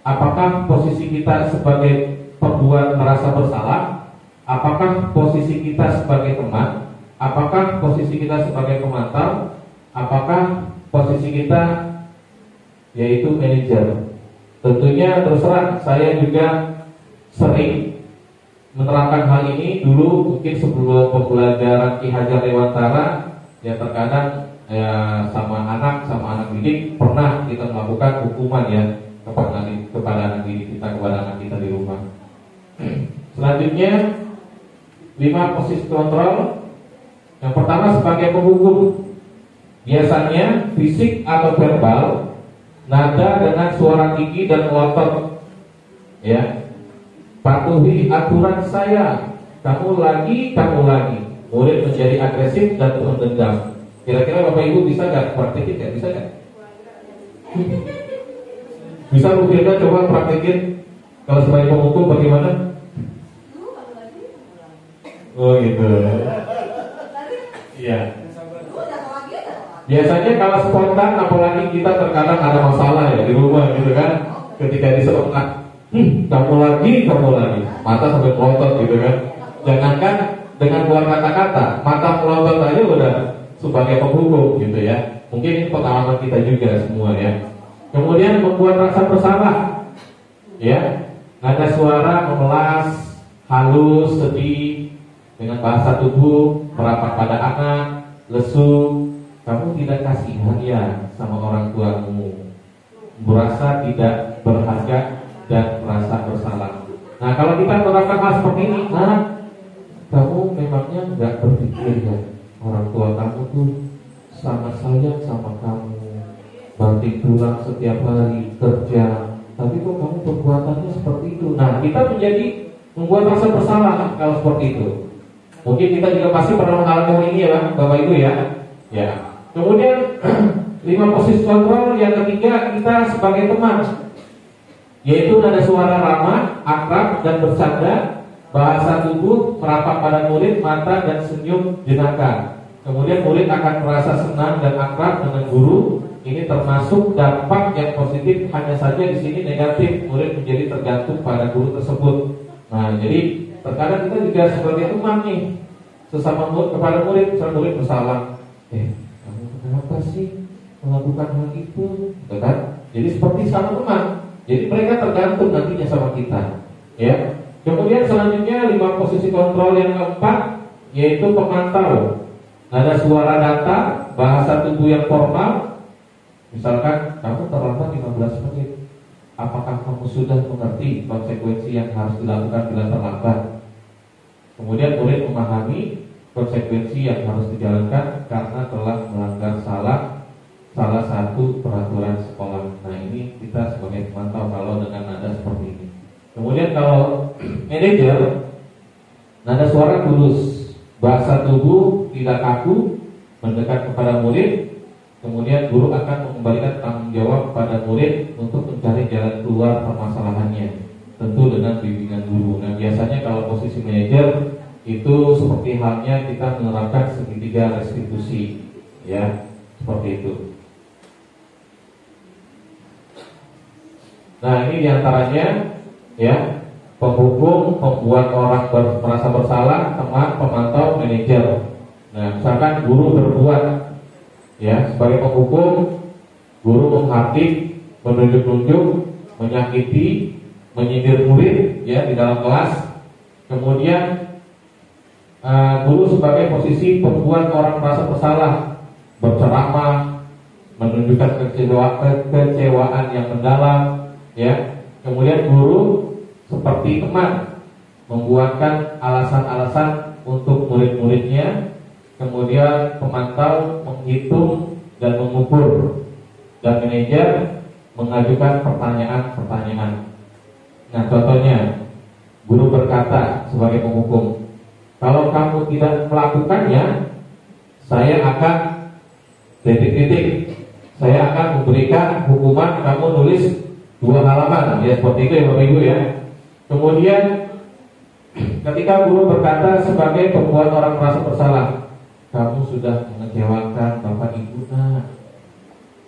Apakah posisi kita sebagai pembuat merasa bersalah? Apakah posisi kita sebagai teman? Apakah posisi kita sebagai pemantau? Apakah posisi kita yaitu manajer? Tentunya terserah, saya juga sering menerapkan hal ini dulu mungkin sebelum pembelajaran Ki Hajar Dewantara. Ya terkadang ya sama anak didik pernah kita melakukan hukuman ya kepada anak didik kita, kepada anak kita di rumah. Selanjutnya 5 posisi kontrol. Yang pertama sebagai penghukum, biasanya fisik atau verbal, nada dengan suara tinggi dan melotot, ya. Patuhi aturan saya, kamu lagi. Murid menjadi agresif dan mendendam. Kira-kira Bapak Ibu bisa nggak praktekin? Nggak bisa nggak? Bisa Bu Firda coba praktekin kalau sebagai penghukum bagaimana? Oh gitu. Iya. Biasanya kalau spontan, apalagi kita terkadang ada masalah ya di rumah gitu kan, ketika disuruh kamu lagi, mata sampai melotot gitu kan. Jangankan dengan keluar kata-kata, mata melotot aja udah sebagai penghukum gitu ya. Mungkin ini pengalaman kita juga semua ya. Kemudian membuat rasa bersalah, ya, nada suara memelas, halus, sedih, dengan bahasa tubuh merapat pada anak, lesu. Kamu tidak kasihan ya sama orang tuamu, merasa tidak berharga dan merasa bersalah. Nah, kalau kita menerapkan hal seperti ini, kamu memangnya nggak berpikir ya orang tua kamu tuh sangat sayang sama kamu, banting tulang setiap hari kerja, tapi kok kamu perbuatannya seperti itu. Nah, kita menjadi membuat rasa bersalah kalau seperti itu. Mungkin kita juga pasti pernah mengalami ini ya Bapak Ibu ya. Ya. Kemudian 5 posisi kontrol yang ketiga, kita sebagai teman, yaitu nada suara ramah, akrab dan bercanda, bahasa tubuh merapat pada murid, mata dan senyum jenaka. Kemudian murid akan merasa senang dan akrab dengan guru. Ini termasuk dampak yang positif, hanya saja di sini negatif, murid menjadi tergantung pada guru tersebut. Nah, jadi terkadang kita juga sebagai teman nih, sesama murid kepada murid, misalnya murid bersalah, kamu kenapa sih melakukan hal itu, kan? Jadi seperti sama teman. Jadi mereka tergantung nantinya sama kita, ya. Kemudian selanjutnya 5 posisi kontrol yang keempat, yaitu pemantau. Nada suara datar, bahasa tubuh yang formal. Misalkan kamu terlambat 15 menit. Apakah kamu sudah mengerti konsekuensi yang harus dilakukan bila terlambat? Kemudian murid memahami konsekuensi yang harus dijalankan karena telah melanggar salah satu peraturan sekolah. Nah, ini kita sebagai pemantau kalau dengan nada seperti ini. Kemudian kalau manajer, nada suara tulus, bahasa tubuh tidak kaku, mendekat kepada murid. Kemudian guru akan mengembalikan tanggung jawab kepada murid untuk mencari jalan keluar permasalahannya, tentu dengan bimbingan guru. Nah, biasanya kalau posisi manajer itu seperti halnya kita menerapkan segitiga restitusi, ya, seperti itu. Nah, ini diantaranya, ya, penghukum, pembuat orang merasa bersalah, teman, pemantau, manajer. Nah, misalkan guru berbuat, ya, sebagai penghukum, guru menghardik, menunjuk-nunjuk, menyakiti, menyindir murid, ya, di dalam kelas. Kemudian guru sebagai posisi pembuat orang merasa bersalah, berceramah, menunjukkan kekecewaan yang mendalam, ya. Kemudian guru seperti teman, membuatkan alasan-alasan untuk murid-muridnya. Kemudian pemantau menghitung dan mengukur, dan manajer mengajukan pertanyaan-pertanyaan. Nah, contohnya guru berkata sebagai penghukum, kalau kamu tidak melakukannya, saya akan titik-titik, saya akan memberikan hukuman kamu nulis 2 halaman, ya seperti itu ya Bapak Ibu ya. Kemudian ketika guru berkata sebagai pembuat orang merasa bersalah, kamu sudah mengecewakan Bapak Ibu.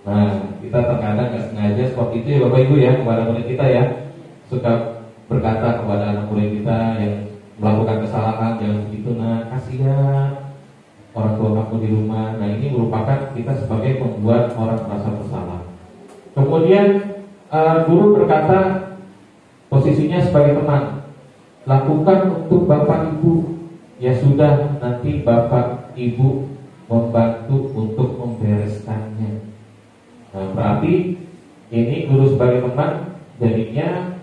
Nah, kita terkadang nggak sengaja seperti itu ya Bapak Ibu ya, kepada murid kita ya, suka berkata kepada anak murid kita yang melakukan kesalahan, jangan begitu nah, kasihan orang tua kamu di rumah. Nah, ini merupakan kita sebagai pembuat orang merasa bersalah. Kemudian guru berkata posisinya sebagai teman, lakukan untuk Bapak Ibu, ya sudah nanti Bapak Ibu membantu untuk membereskannya. Nah, berarti ini guru sebagai teman, jadinya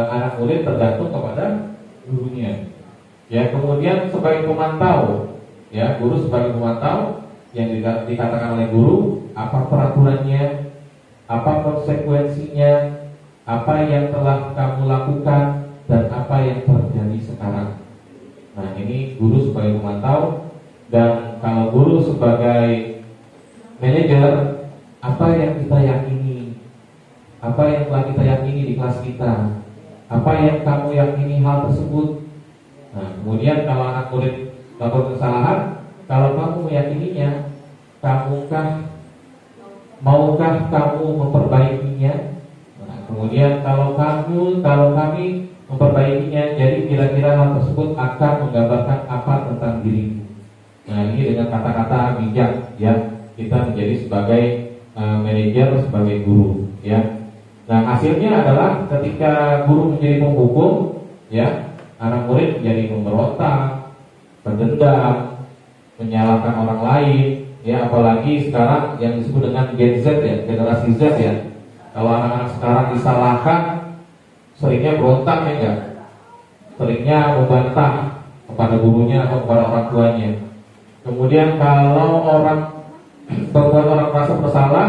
anak murid tergantung kepada gurunya. Ya, kemudian sebagai pemantau, ya guru sebagai pemantau yang dikatakan oleh guru, apa peraturannya, apa konsekuensinya, apa yang telah kamu lakukan, dan apa yang terjadi sekarang. Nah, ini guru sebagai pemantau. Dan kalau guru sebagai manajer, apa yang kita yakini, apa yang telah kita yakini di kelas kita, apa yang kamu yakini hal tersebut. Nah, kemudian kalau anak murid melakukan kesalahan, kalau kamu meyakininya, maukah kamu memperbaikinya? Nah, kemudian kalau kami memperbaikinya, jadi kira-kira hal tersebut akan menggambarkan apa tentang dirimu. Nah, ini dengan kata-kata bijak ya, kita menjadi sebagai manajer, sebagai guru ya. Nah, hasilnya adalah ketika guru menjadi penghukum ya, anak murid menjadi memberontak, berdendam, menyalahkan orang lain ya, apalagi sekarang yang disebut dengan Gen Z ya, generasi Z ya. Kalau anak-anak sekarang disalahkan, seringnya berontak ya enggak? Seringnya membantah kepada gurunya atau kepada orang tuanya. Kemudian kalau membuat orang merasa bersalah,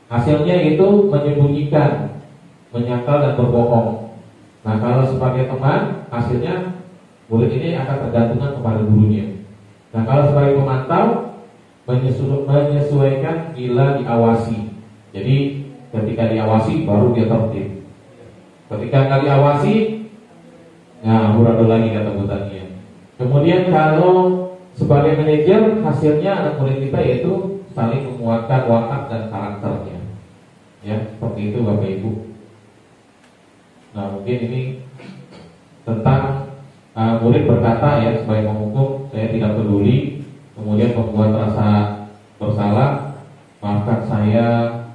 hasilnya itu menyembunyikan, menyangkal dan berbohong. Nah, kalau sebagai teman, hasilnya murid ini akan tergantungan kepada gurunya. Nah, kalau sebagai pemantau, menyesuaikan bila diawasi. Jadi ketika diawasi baru dia tertib. Ketika nggak diawasi, nah amburadul lagi kata butannya. Kemudian kalau sebagai manajer, hasilnya anak murid kita yaitu saling menguatkan watak dan karakternya. Ya, seperti itu Bapak Ibu. Nah, mungkin ini tentang murid berkata ya, sebagai penghukum, saya tidak peduli. Kemudian membuat rasa bersalah, maafkan saya.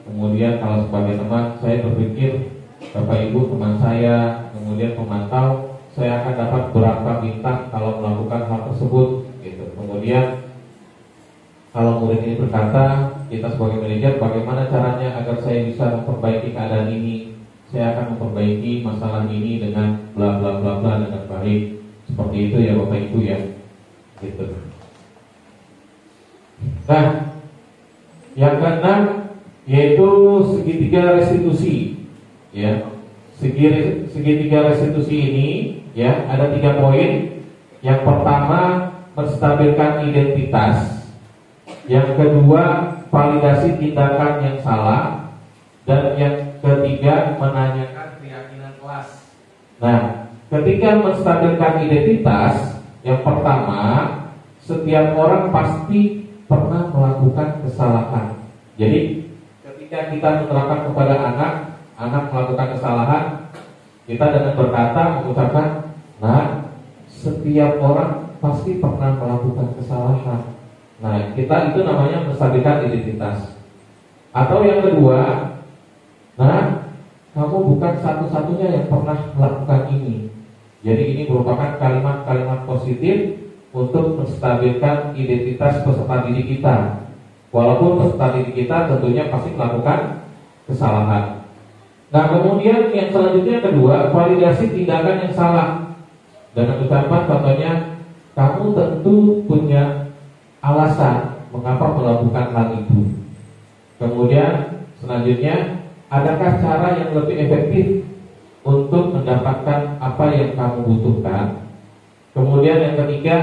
Kemudian kalau sebagai teman, saya berpikir Bapak Ibu teman saya. Kemudian pemantau, saya akan dapat berapa bintang kalau melakukan hal tersebut gitu. Kemudian kalau murid ini berkata, kita sebagai manajer, bagaimana caranya agar saya bisa memperbaiki keadaan ini? Saya akan memperbaiki masalah ini dengan bla bla bla bla dengan baik. Seperti itu ya Bapak Ibu ya. Gitu. Nah, yang keenam yaitu segitiga restitusi. Ya, segitiga restitusi ini ya ada 3 poin. Yang pertama, menstabilkan identitas. Yang kedua, validasi tindakan yang salah. Dan yang ketiga, menanyakan keyakinan kelas. Nah, ketika menstabilkan identitas, yang pertama, setiap orang pasti pernah melakukan kesalahan. Jadi, ketika kita menerapkan kepada anak melakukan kesalahan, kita dengan berkata, mengucapkan, nah, setiap orang pasti pernah melakukan kesalahan. Nah, kita itu namanya menstabilkan identitas. Atau yang kedua, nah, kamu bukan satu-satunya yang pernah melakukan ini. Jadi ini merupakan kalimat-kalimat positif untuk menstabilkan identitas peserta didik kita. Walaupun peserta didik kita tentunya pasti melakukan kesalahan. Nah, kemudian yang selanjutnya kedua, validasi tindakan yang salah. Dengan ucapan contohnya, kamu tentu punya alasan mengapa melakukan hal itu. Kemudian selanjutnya, adakah cara yang lebih efektif untuk mendapatkan apa yang kamu butuhkan. Kemudian yang ketiga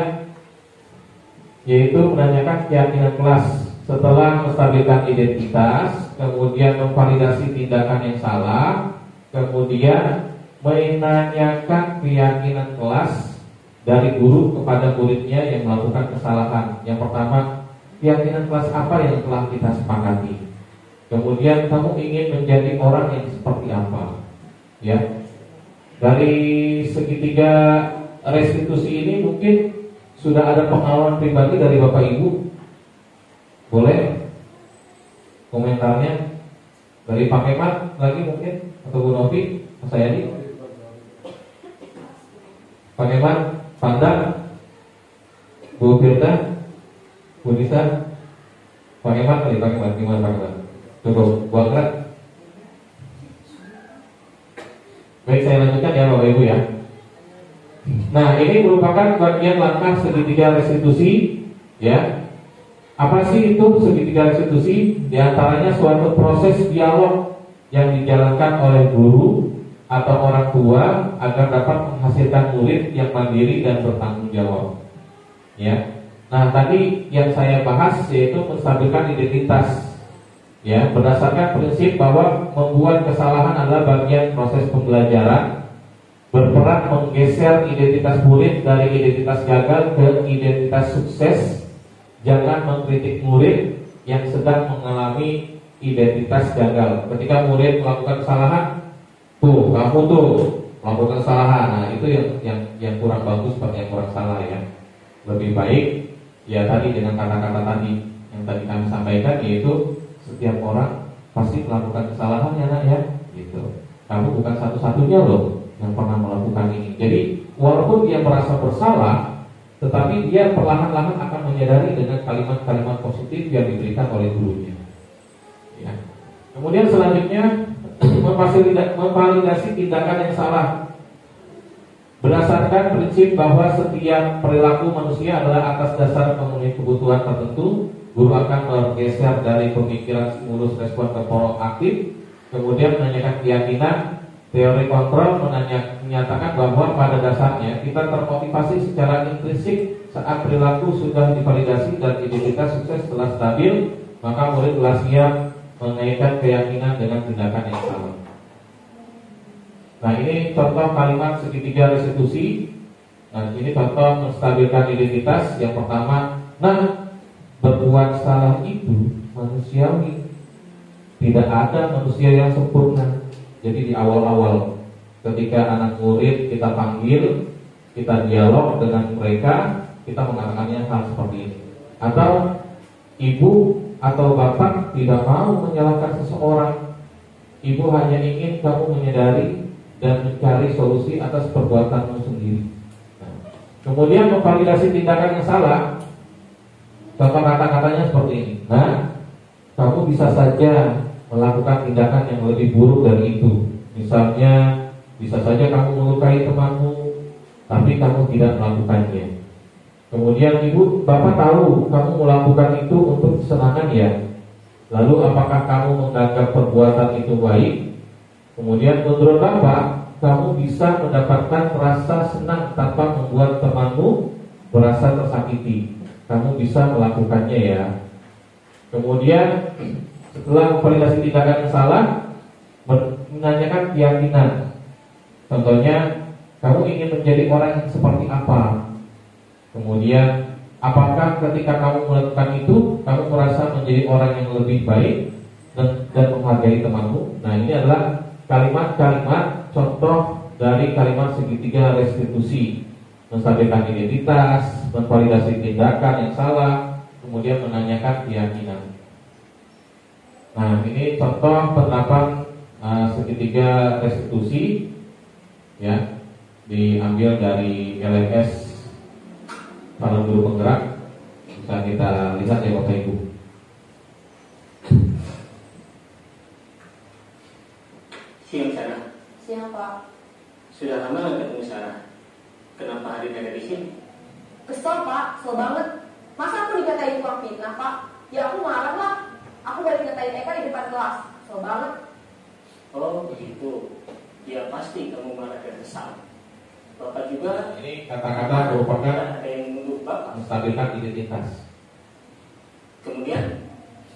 yaitu menanyakan keyakinan kelas. Setelah menstabilkan identitas, kemudian memvalidasi tindakan yang salah, kemudian menanyakan keyakinan kelas dari guru kepada muridnya yang melakukan kesalahan. Yang pertama, keyakinan kelas apa yang telah kita sepakati. Kemudian kamu ingin menjadi orang yang seperti apa? Ya. Dari segitiga restitusi ini mungkin sudah ada pengalaman pribadi dari Bapak Ibu. Boleh komentarnya dari Pak Kemal lagi mungkin, atau Bu Novi, Mas Sayadi. Pak Kemal, Panda, Bu Firda, Bu Nisa. Pak Kemal kali, Pak Kemal, gimana Pak Kemal? Cukup, Bu Anggrek. Baik, saya lanjutkan ya Bapak Ibu ya. Nah, ini merupakan bagian langkah segitiga restitusi, ya. Apa sih itu segitiga restitusi? Di antaranya suatu proses dialog yang dijalankan oleh guru atau orang tua agar dapat menghasilkan murid yang mandiri dan bertanggung jawab. Ya. Nah, tadi yang saya bahas yaitu menstabilkan identitas. Ya, berdasarkan prinsip bahwa membuat kesalahan adalah bagian proses pembelajaran, berperan menggeser identitas murid dari identitas gagal ke identitas sukses. Jangan mengkritik murid yang sedang mengalami identitas gagal. Ketika murid melakukan kesalahan, tuh kamu tuh melakukan kesalahan. Nah, itu yang kurang bagus, yang kurang salah ya. Lebih baik ya tadi dengan kata-kata tadi yang tadi kami sampaikan, yaitu setiap orang pasti melakukan kesalahan ya nak ya. Gitu. Kamu bukan satu-satunya loh yang pernah melakukan ini. Jadi walaupun dia merasa bersalah, tetapi dia perlahan-lahan akan menyadari dengan kalimat-kalimat positif yang diberikan oleh gurunya. Ya. Kemudian selanjutnya memvalidasi tindakan yang salah. Berdasarkan prinsip bahwa setiap perilaku manusia adalah atas dasar memenuhi kebutuhan tertentu, guru akan bergeser dari pemikiran stimulus respon ke proaktif, kemudian menanyakan keyakinan. Teori kontrol menyatakan bahwa pada dasarnya kita termotivasi secara intrinsik saat perilaku sudah divalidasi dan identitas sukses telah stabil, maka murid telah siap mengaitkan keyakinan dengan tindakan yang salah. Nah, ini contoh kalimat segitiga restitusi. Nah, ini contoh menstabilkan identitas. Yang pertama, nah, berbuat salah itu manusiawi. Tidak ada manusia yang sempurna. Jadi di awal-awal ketika anak murid kita panggil, kita dialog dengan mereka, kita mengatakannya hal seperti ini. Atau ibu atau bapak tidak mau menyalahkan seseorang. Ibu hanya ingin kamu menyadari dan mencari solusi atas perbuatanmu sendiri. Nah, kemudian memvalidasi tindakan yang salah. Contoh kata-katanya seperti ini. Nah, kamu bisa saja melakukan tindakan yang lebih buruk dari itu. Misalnya, bisa saja kamu melukai temanmu, tapi kamu tidak melakukannya. Kemudian ibu, bapak tahu kamu melakukan itu untuk kesenangan ya. Lalu apakah kamu menganggap perbuatan itu baik? Kemudian menurut bapak, kamu bisa mendapatkan rasa senang tanpa membuat temanmu merasa tersakiti. Kamu bisa melakukannya ya. Kemudian setelah validasi tindakan yang salah, menanyakan keyakinan. Contohnya, kamu ingin menjadi orang yang seperti apa? Kemudian, apakah ketika kamu melakukan itu, kamu merasa menjadi orang yang lebih baik dan menghargai temanmu? Nah, ini adalah kalimat-kalimat contoh dari kalimat segitiga restitusi. Menstabilkan identitas, memvalidasi tindakan yang salah, kemudian menanyakan keyakinan. Nah, ini contoh penerapan segitiga restitusi, ya, diambil dari LMS Calon Guru Penggerak. Bisa kita lihat ya Bapak Ibu. Siang Sarah. Siang Pak. Sudah lama nggak ketemu Sarah? Kenapa hari ada di sini? Kesel Pak, kesel banget. Masa aku dikatain tukang fitnah Pak? Ya aku marah lah. Aku balik ngatain Eka di depan kelas. Kesel banget. Oh begitu. ya pasti kamu marah dan kesal. Bapak juga Ini kata-kata merupakan ada yang menuduh Bapak. menstabilkan identitas. Kemudian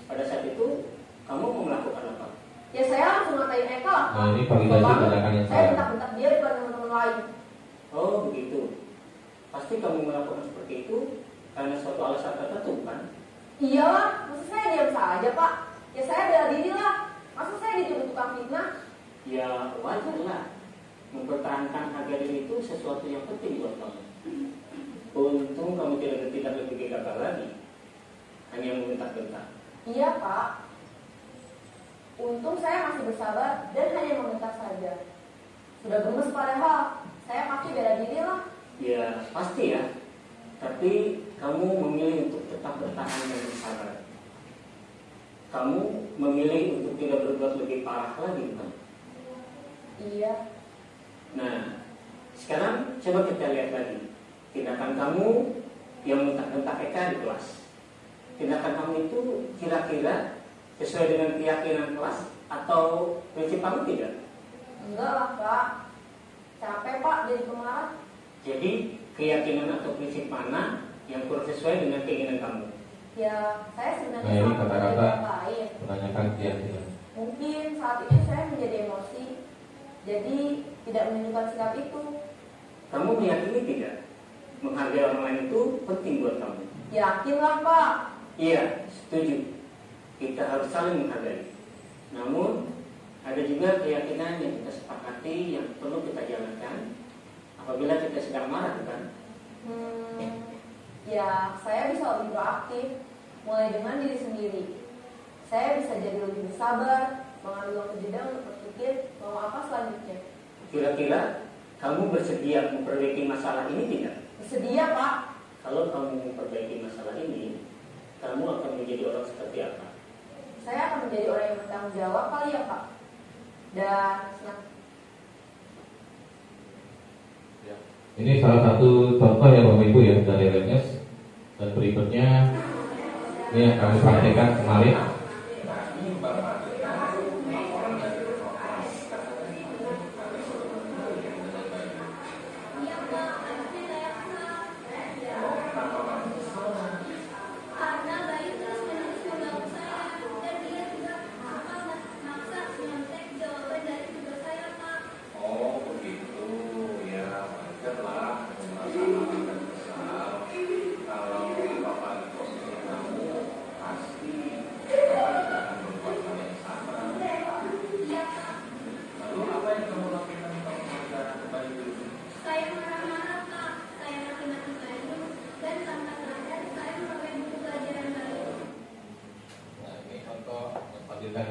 pada saat itu kamu mau melakukan apa? Ya saya langsung ngatain Eka lah. Nah, ini validasi tindakan yang Saya salah. bentak-bentak dia depan teman-teman lain. Oh begitu. Pasti kamu melakukan seperti itu karena suatu alasan tertentu kan? Iyalah, maksud saya diam saja Pak. Ya saya bela diri lah. Maksud saya dituduh tukang fitnah. Ya wajar lah. Mempertahankan harga diri itu sesuatu yang penting buat kamu. Untung kamu tidak lebih gegabah lagi, hanya membentak-bentak. Iya Pak. Untung saya masih bersabar dan hanya membentak saja. Sudah gemes padahal. Saya pasti bela diri lah. Ya pasti ya. Tapi kamu memilih untuk tetap bertahan dan bersabar. Kamu memilih untuk tidak berbuat lebih parah lagi, bukan? Iya. Nah, sekarang coba kita lihat lagi tindakan kamu yang bentak-bentak Eka di kelas. Tindakan kamu itu kira-kira sesuai dengan keyakinan kelas atau prinsip kamu tidak? Enggak lah Pak. Capek Pak jadi pemarah. Jadi keyakinan atau prinsip mana yang kurang sesuai dengan keinginan kamu? Ya saya sebenarnya Nah, ini sama kata-kata seperti orang lain. menanyakan keyakinan. Mungkin saat itu saya menjadi emosi. Jadi tidak menunjukkan sikap itu. Kamu meyakini tidak? Menghargai orang lain itu penting buat kamu. Yakinlah Pak. Iya, setuju. Kita harus saling menghargai. Namun ada juga keyakinan yang kita sepakati yang perlu kita jalankan apabila kita sedang marah, bukan? Ya saya bisa lebih proaktif. Mulai dengan diri sendiri. Saya bisa jadi lebih bersabar, mengambil waktu jeda untuk berpikir mau apa selanjutnya. Kira-kira kamu bersedia memperbaiki masalah ini tidak? Bersedia Pak. Kalau kamu memperbaiki masalah ini, kamu akan menjadi orang seperti apa? Saya akan menjadi orang yang bertanggung jawab kali ya Pak. Dan Ini salah satu contoh ya Bapak Ibu ya dari RNS. Dan berikutnya ini yang kami praktekkan kemarin.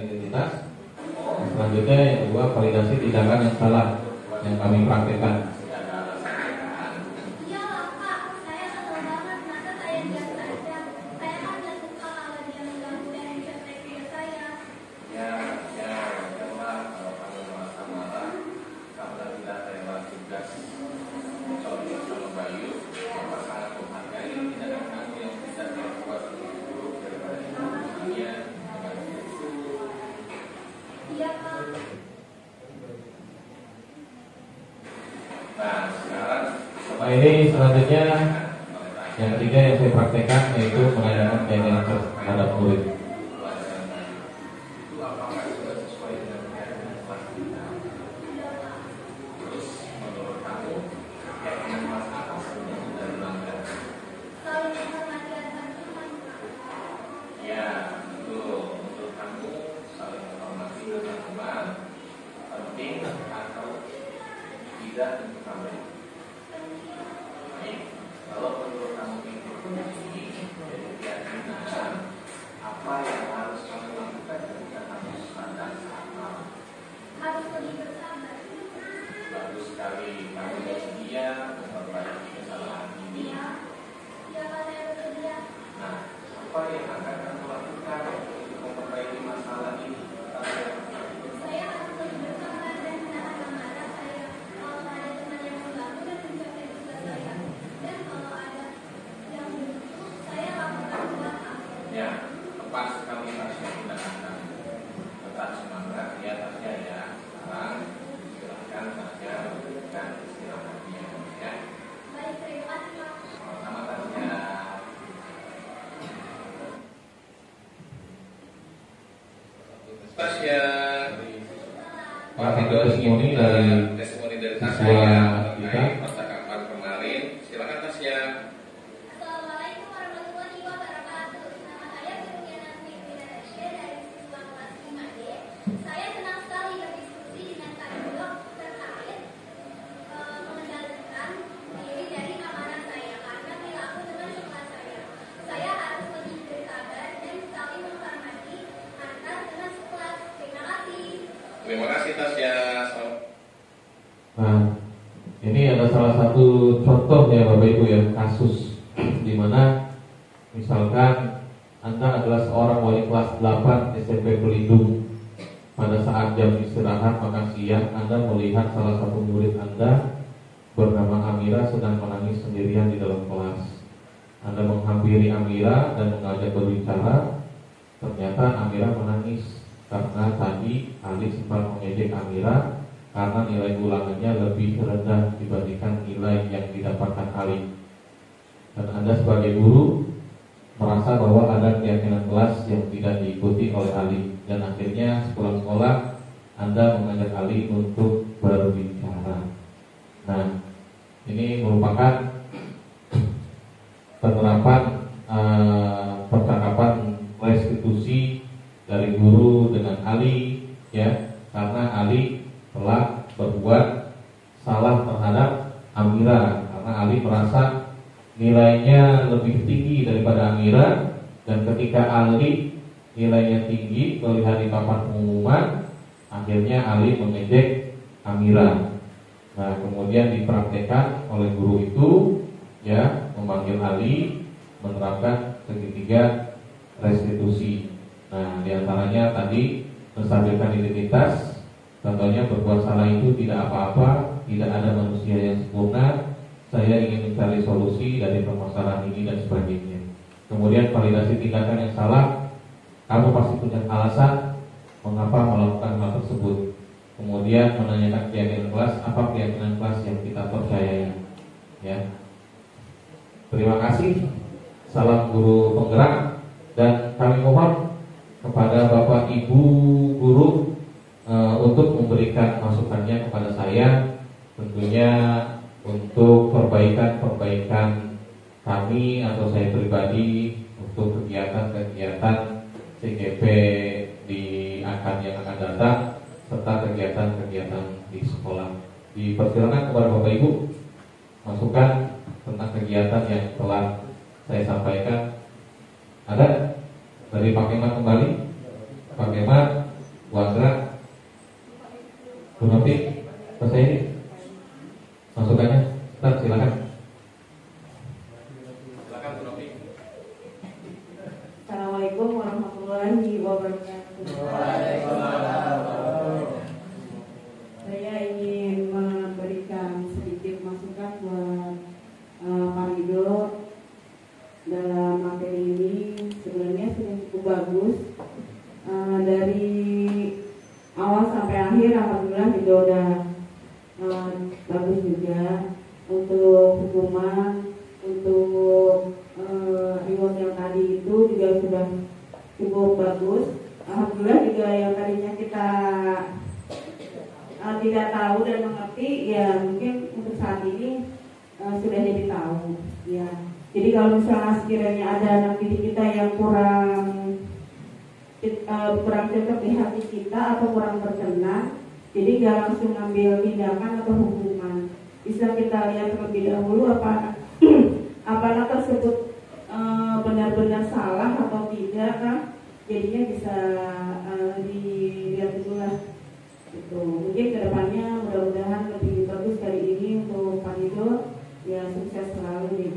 Identitas. Selanjutnya yang kedua validasi tindakan yang salah yang kami praktekkan. Nah ini selanjutnya yang ketiga yang saya praktekkan yaitu menanyakan keyakinan terhadap murid. tes ya. Pak testimoni dari siswa kita. Percakapan kemarin, silakan tes ya. Assalamualaikum warahmatullahi wabarakatuh. Nama saya Kurniana Fitrianasia dari siswa kelas 5D. Saya senang sekali berdiskusi dengan Kak Ido terkait mengendalikan diri dari amanah saya karena perilaku teman sekelas saya. Saya harus lebih bersabar dan saling menghormati antar teman sekelas. Terima kasih. Terima kasih Tasya. Nah, ini ada salah satu contoh ya Bapak Ibu ya, kasus di mana misalkan Anda adalah seorang wali kelas 8 SMP Pelindung. Pada saat jam istirahat makan siang, Anda melihat salah satu murid Anda bernama Amira sedang menangis sendirian di dalam kelas. Anda menghampiri Amira dan mengajak berbicara. Ternyata Amira menangis karena tadi Ali sempat mengejek Amira karena nilai ulangannya lebih rendah dibandingkan nilai yang didapatkan Ali. Dan Anda sebagai guru merasa bahwa ada keyakinan kelas yang tidak diikuti oleh Ali. Dan akhirnya sepulang sekolah Anda mengajak Ali untuk berbicara. Nah, ini merupakan penerapan percakapan restitusi dari guru dengan Ali, ya, karena Ali telah berbuat salah terhadap Amira karena Ali merasa nilainya lebih tinggi daripada Amira, dan ketika Ali nilainya tinggi melihat di papan pengumuman, akhirnya Ali mengejek Amira. Nah, kemudian dipraktekkan oleh guru itu, ya, memanggil Ali, menerapkan segitiga restitusi. Nah, diantaranya tadi menstabilkan identitas. Contohnya, berbuat salah itu tidak apa-apa, tidak ada manusia yang sempurna. Saya ingin mencari solusi dari permasalahan ini dan sebagainya. Kemudian validasi tindakan yang salah. Kamu pasti punya alasan mengapa melakukan hal tersebut. Kemudian menanyakan keyakinan kelas, apa keyakinan kelas yang kita percayai. Ya. Terima kasih. Salam guru penggerak, dan kami mohon kepada Bapak Ibu guru untuk memberikan masukannya kepada saya, tentunya untuk perbaikan kami atau saya pribadi untuk kegiatan-kegiatan CGP di yang akan datang serta kegiatan-kegiatan di sekolah. Dipersilakan kepada Bapak Ibu masukan tentang kegiatan yang telah saya sampaikan. Ada dari Pak Kemat kembali, Pak Kemat, Bu Andra, Bu Novi, Pak Saidi, masukannya, Ustaz, silakan. Silakan Bu Novi. Assalamualaikum warahmatullahi wabarakatuh. Saya ingin memberikan sedikit masukan buat Pak Rido dalam materi ini. Sebenarnya sudah cukup bagus, dari awal sampai akhir alhamdulillah juga udah bagus juga. Untuk hukuman, untuk reward yang tadi itu juga sudah cukup bagus. Alhamdulillah juga yang tadinya kita tidak tahu dan mengerti, ya mungkin untuk saat ini sudah jadi tahu, ya. Jadi kalau misalnya sekiranya ada anak didik kita yang kurang cocok di hati kita atau kurang berkenan, jadi gak langsung ngambil tindakan atau hukuman. Bisa kita lihat terlebih dahulu apa anak tersebut benar-benar salah atau tidak, kan? Jadinya bisa dilihat dulu lah. Gitu. Mungkin kedepannya mudah-mudahan lebih bagus dari ini untuk Pak Rido. Ya, sukses selalu nih.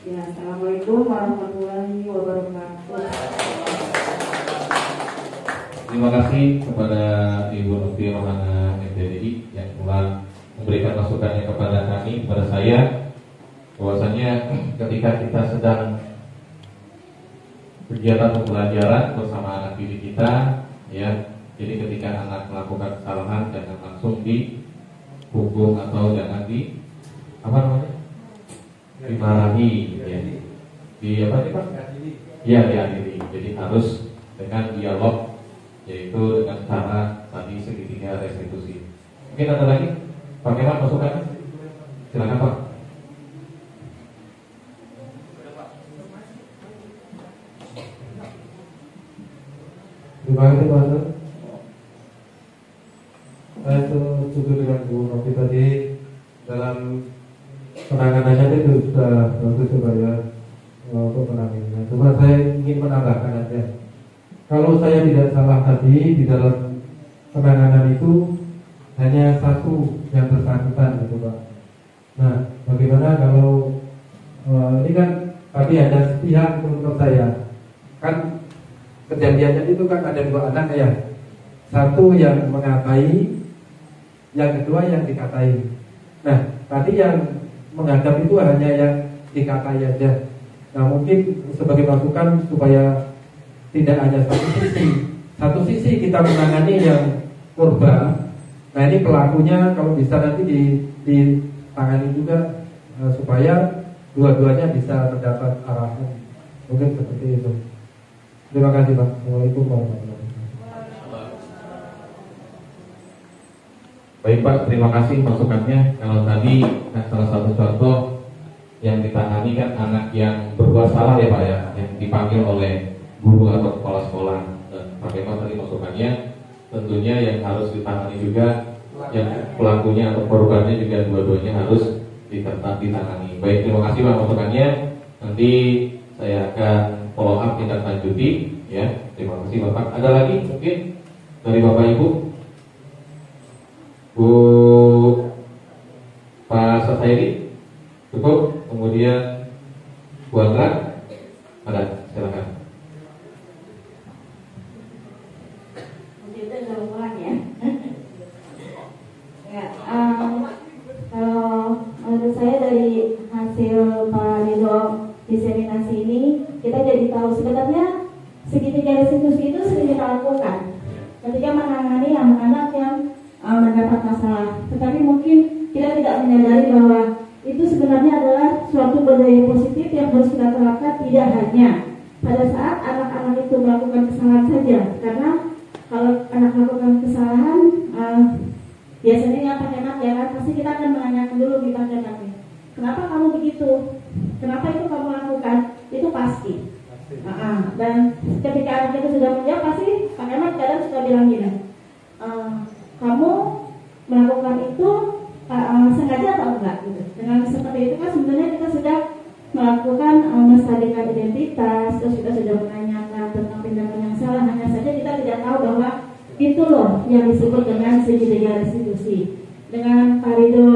Ya, assalamualaikum warahmatullahi wabarakatuh. Terima kasih kepada Ibu Novi Rohana MPDI yang telah memberikan masukannya kepada kami, kepada saya, bahwasanya ketika kita sedang kegiatan pembelajaran bersama anak didik kita, ya, jadi ketika anak melakukan kesalahan jangan langsung dihukum atau jangan dimarahi, ya. Di apa sih Pak? Ya, diadili. Jadi harus dengan dialog yaitu dengan cara tadi segitiga restitusi. Mungkin ada lagi? Pak Kemal masukan? Silakan Pak. Terima kasih Pak. Saya setuju dengan Bu Novi tadi dalam penanganannya itu sudah bagus supaya untuk penanganannya. Cuma saya ingin menambahkan aja. Kalau saya tidak salah tadi di dalam penanganan itu hanya satu yang bersangkutan gitu Pak. Nah, bagaimana kalau ini kan tadi ada sepihak menurut saya. Kan kejadiannya itu kan ada dua anak ya. Satu yang mengatai, yang kedua yang dikatai. Nah, tadi yang menghadap itu hanya yang dikatai aja. Nah, mungkin sebagai masukan supaya tidak hanya satu sisi kita menangani yang korban. Nah, ini pelakunya kalau bisa nanti ditangani juga supaya dua-duanya bisa mendapat arahan. Mungkin seperti itu. Terima kasih Pak. Assalamualaikum warahmatullahi wabarakatuh. Baik Pak, terima kasih masukannya. Kalau tadi salah satu contoh yang ditangani kan anak yang berbuat salah ya Pak ya, yang dipanggil oleh guru atau kepala sekolah. Dan Pak Kemal tadi masukannya tentunya yang harus ditangani juga yang pelakunya atau korbannya juga dua-duanya harus ditangani. Baik, terima kasih Pak masukannya. Nanti saya akan follow up tindak lanjuti ya. Terima kasih Bapak. Ada lagi mungkin dari Bapak Ibu? Bu Pak Sasairi cukup, kemudian Bu Andra ada, silakan. Mungkin itu jawaban ya. Ya, kalau menurut saya dari hasil Pak Ridho diseminasi ini, kita jadi tahu sebenarnya segitiga restitusi itu sering kita lakukan ketika menangani anak-anak yang mendapat masalah. Tetapi mungkin kita tidak menyadari bahwa itu sebenarnya adalah suatu budaya positif yang harus kita terapkan tidak hanya pada saat anak-anak itu melakukan kesalahan saja. Karena kalau anak melakukan kesalahan, biasanya yang pakai enak ya kan, pasti kita akan menanyakan dulu di pakai kami. Kenapa kamu begitu? Kenapa itu kamu lakukan? Itu pasti. Dan ketika anak itu sudah menjawab, pasti Pak Kemal kadang suka bilang gini, kamu melakukan itu sengaja atau enggak? Gitu. Dengan seperti itu kan sebenarnya kita sudah melakukan menstabilkan identitas, terus kita sudah menanyakan tentang tindakan yang salah. Hanya saja kita tidak tahu bahwa itu loh yang disebut dengan segitiga restitusi. Dengan Pak Ridho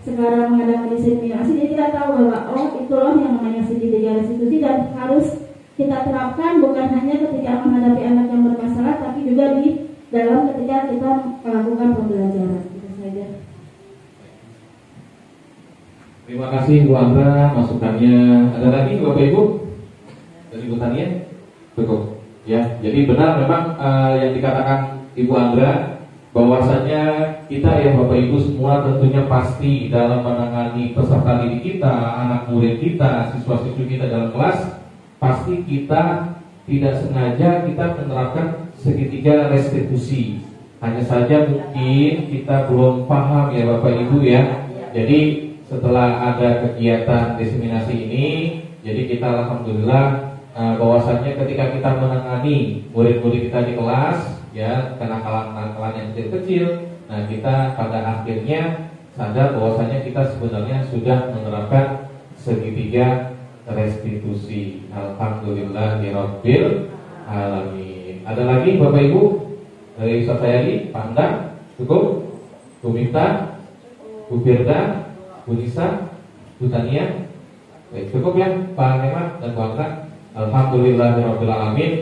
sekarang mengadakan diseminasi, jadi kita tahu bahwa oh itu loh yang namanya segitiga restitusi dan harus kita terapkan bukan hanya ketika menghadapi anak yang bermasalah, tapi juga di dalam ketika kita melakukan pembelajaran. Itu saja. Terima kasih Bu Andra masukannya. Ada lagi Bapak Ibu dari Bu Tania? Cukup. Ya, jadi benar memang yang dikatakan Ibu Andra, bahwasanya kita ya Bapak Ibu semua tentunya pasti dalam menangani peserta didik kita, anak murid kita, siswa-siswi kita dalam kelas, pasti kita tidak sengaja kita menerapkan segitiga restitusi. Hanya saja mungkin kita belum paham ya Bapak Ibu ya. Jadi setelah ada kegiatan diseminasi ini, jadi kita alhamdulillah bahwasanya ketika kita menangani murid-murid kita di kelas ya kenakalan-kenakalan yang kecil-kecil, nah kita pada akhirnya sadar bahwasanya kita sebenarnya sudah menerapkan segitiga restitusi. Alhamdulillahirabbil alamin. Ada lagi Bapak Ibu dari Ustaz Sayadi, Pak Andang, cukup? Bu Mifta, Bu Firda, Bu Nisa, Bu Tania, cukup ya Pak Kemal dan Bu Andra. Alhamdulillahirabbil alamin.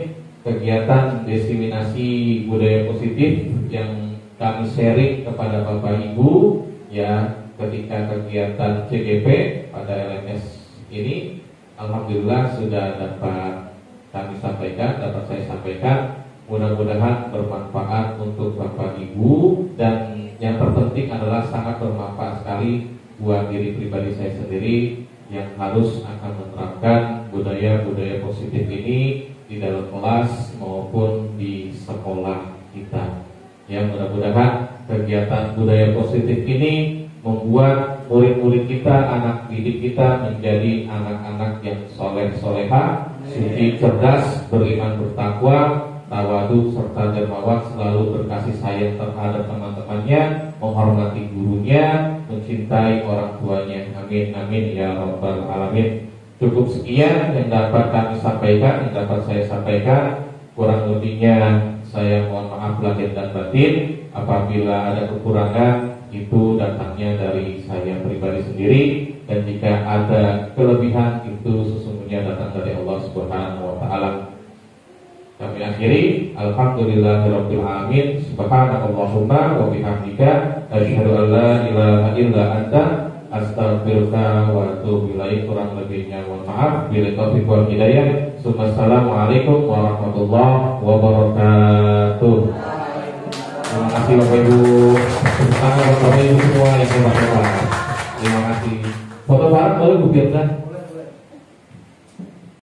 Kegiatan diseminasi budaya positif yang kami sharing kepada Bapak Ibu ya ketika kegiatan CGP pada LMS ini, alhamdulillah sudah dapat kami sampaikan, dapat saya sampaikan. Mudah-mudahan bermanfaat untuk Bapak Ibu, dan yang terpenting adalah sangat bermanfaat sekali buat diri pribadi saya sendiri yang harus akan menerapkan budaya-budaya positif ini di dalam kelas maupun di sekolah kita. Ya, mudah-mudahan kegiatan budaya positif ini membuat murid-murid kita, anak didik kita menjadi anak-anak yang soleh-soleha, suci, cerdas, beriman, bertakwa, tawadu, serta dermawan, selalu berkasih sayang terhadap teman-temannya, menghormati gurunya, mencintai orang tuanya. Amin, amin ya rabbal alamin. Cukup sekian yang dapat kami sampaikan, yang dapat saya sampaikan. Kurang lebihnya saya mohon maaf lahir dan batin. Apabila ada kekurangan, itu datangnya dari saya pribadi sendiri, dan jika ada kelebihan itu sesungguhnya datang dari Allah Subhanahu wa taala. Kami akhiri, alhamdulillahirabbil alamin, subhanakallahumma wa bihamdika, asyhadu an la ilaha illa anta, astaghfiruka wa atubu ilaik. Kurang lebihnya mohon maaf. Bila taufiq wal hidayah. Assalamualaikum warahmatullahi wabarakatuh. Terima kasih Bapak Ibu. Terima kasih Bapak Ibu semua yang hebat-hebat. Terima kasih. Foto bareng boleh Bu Firda?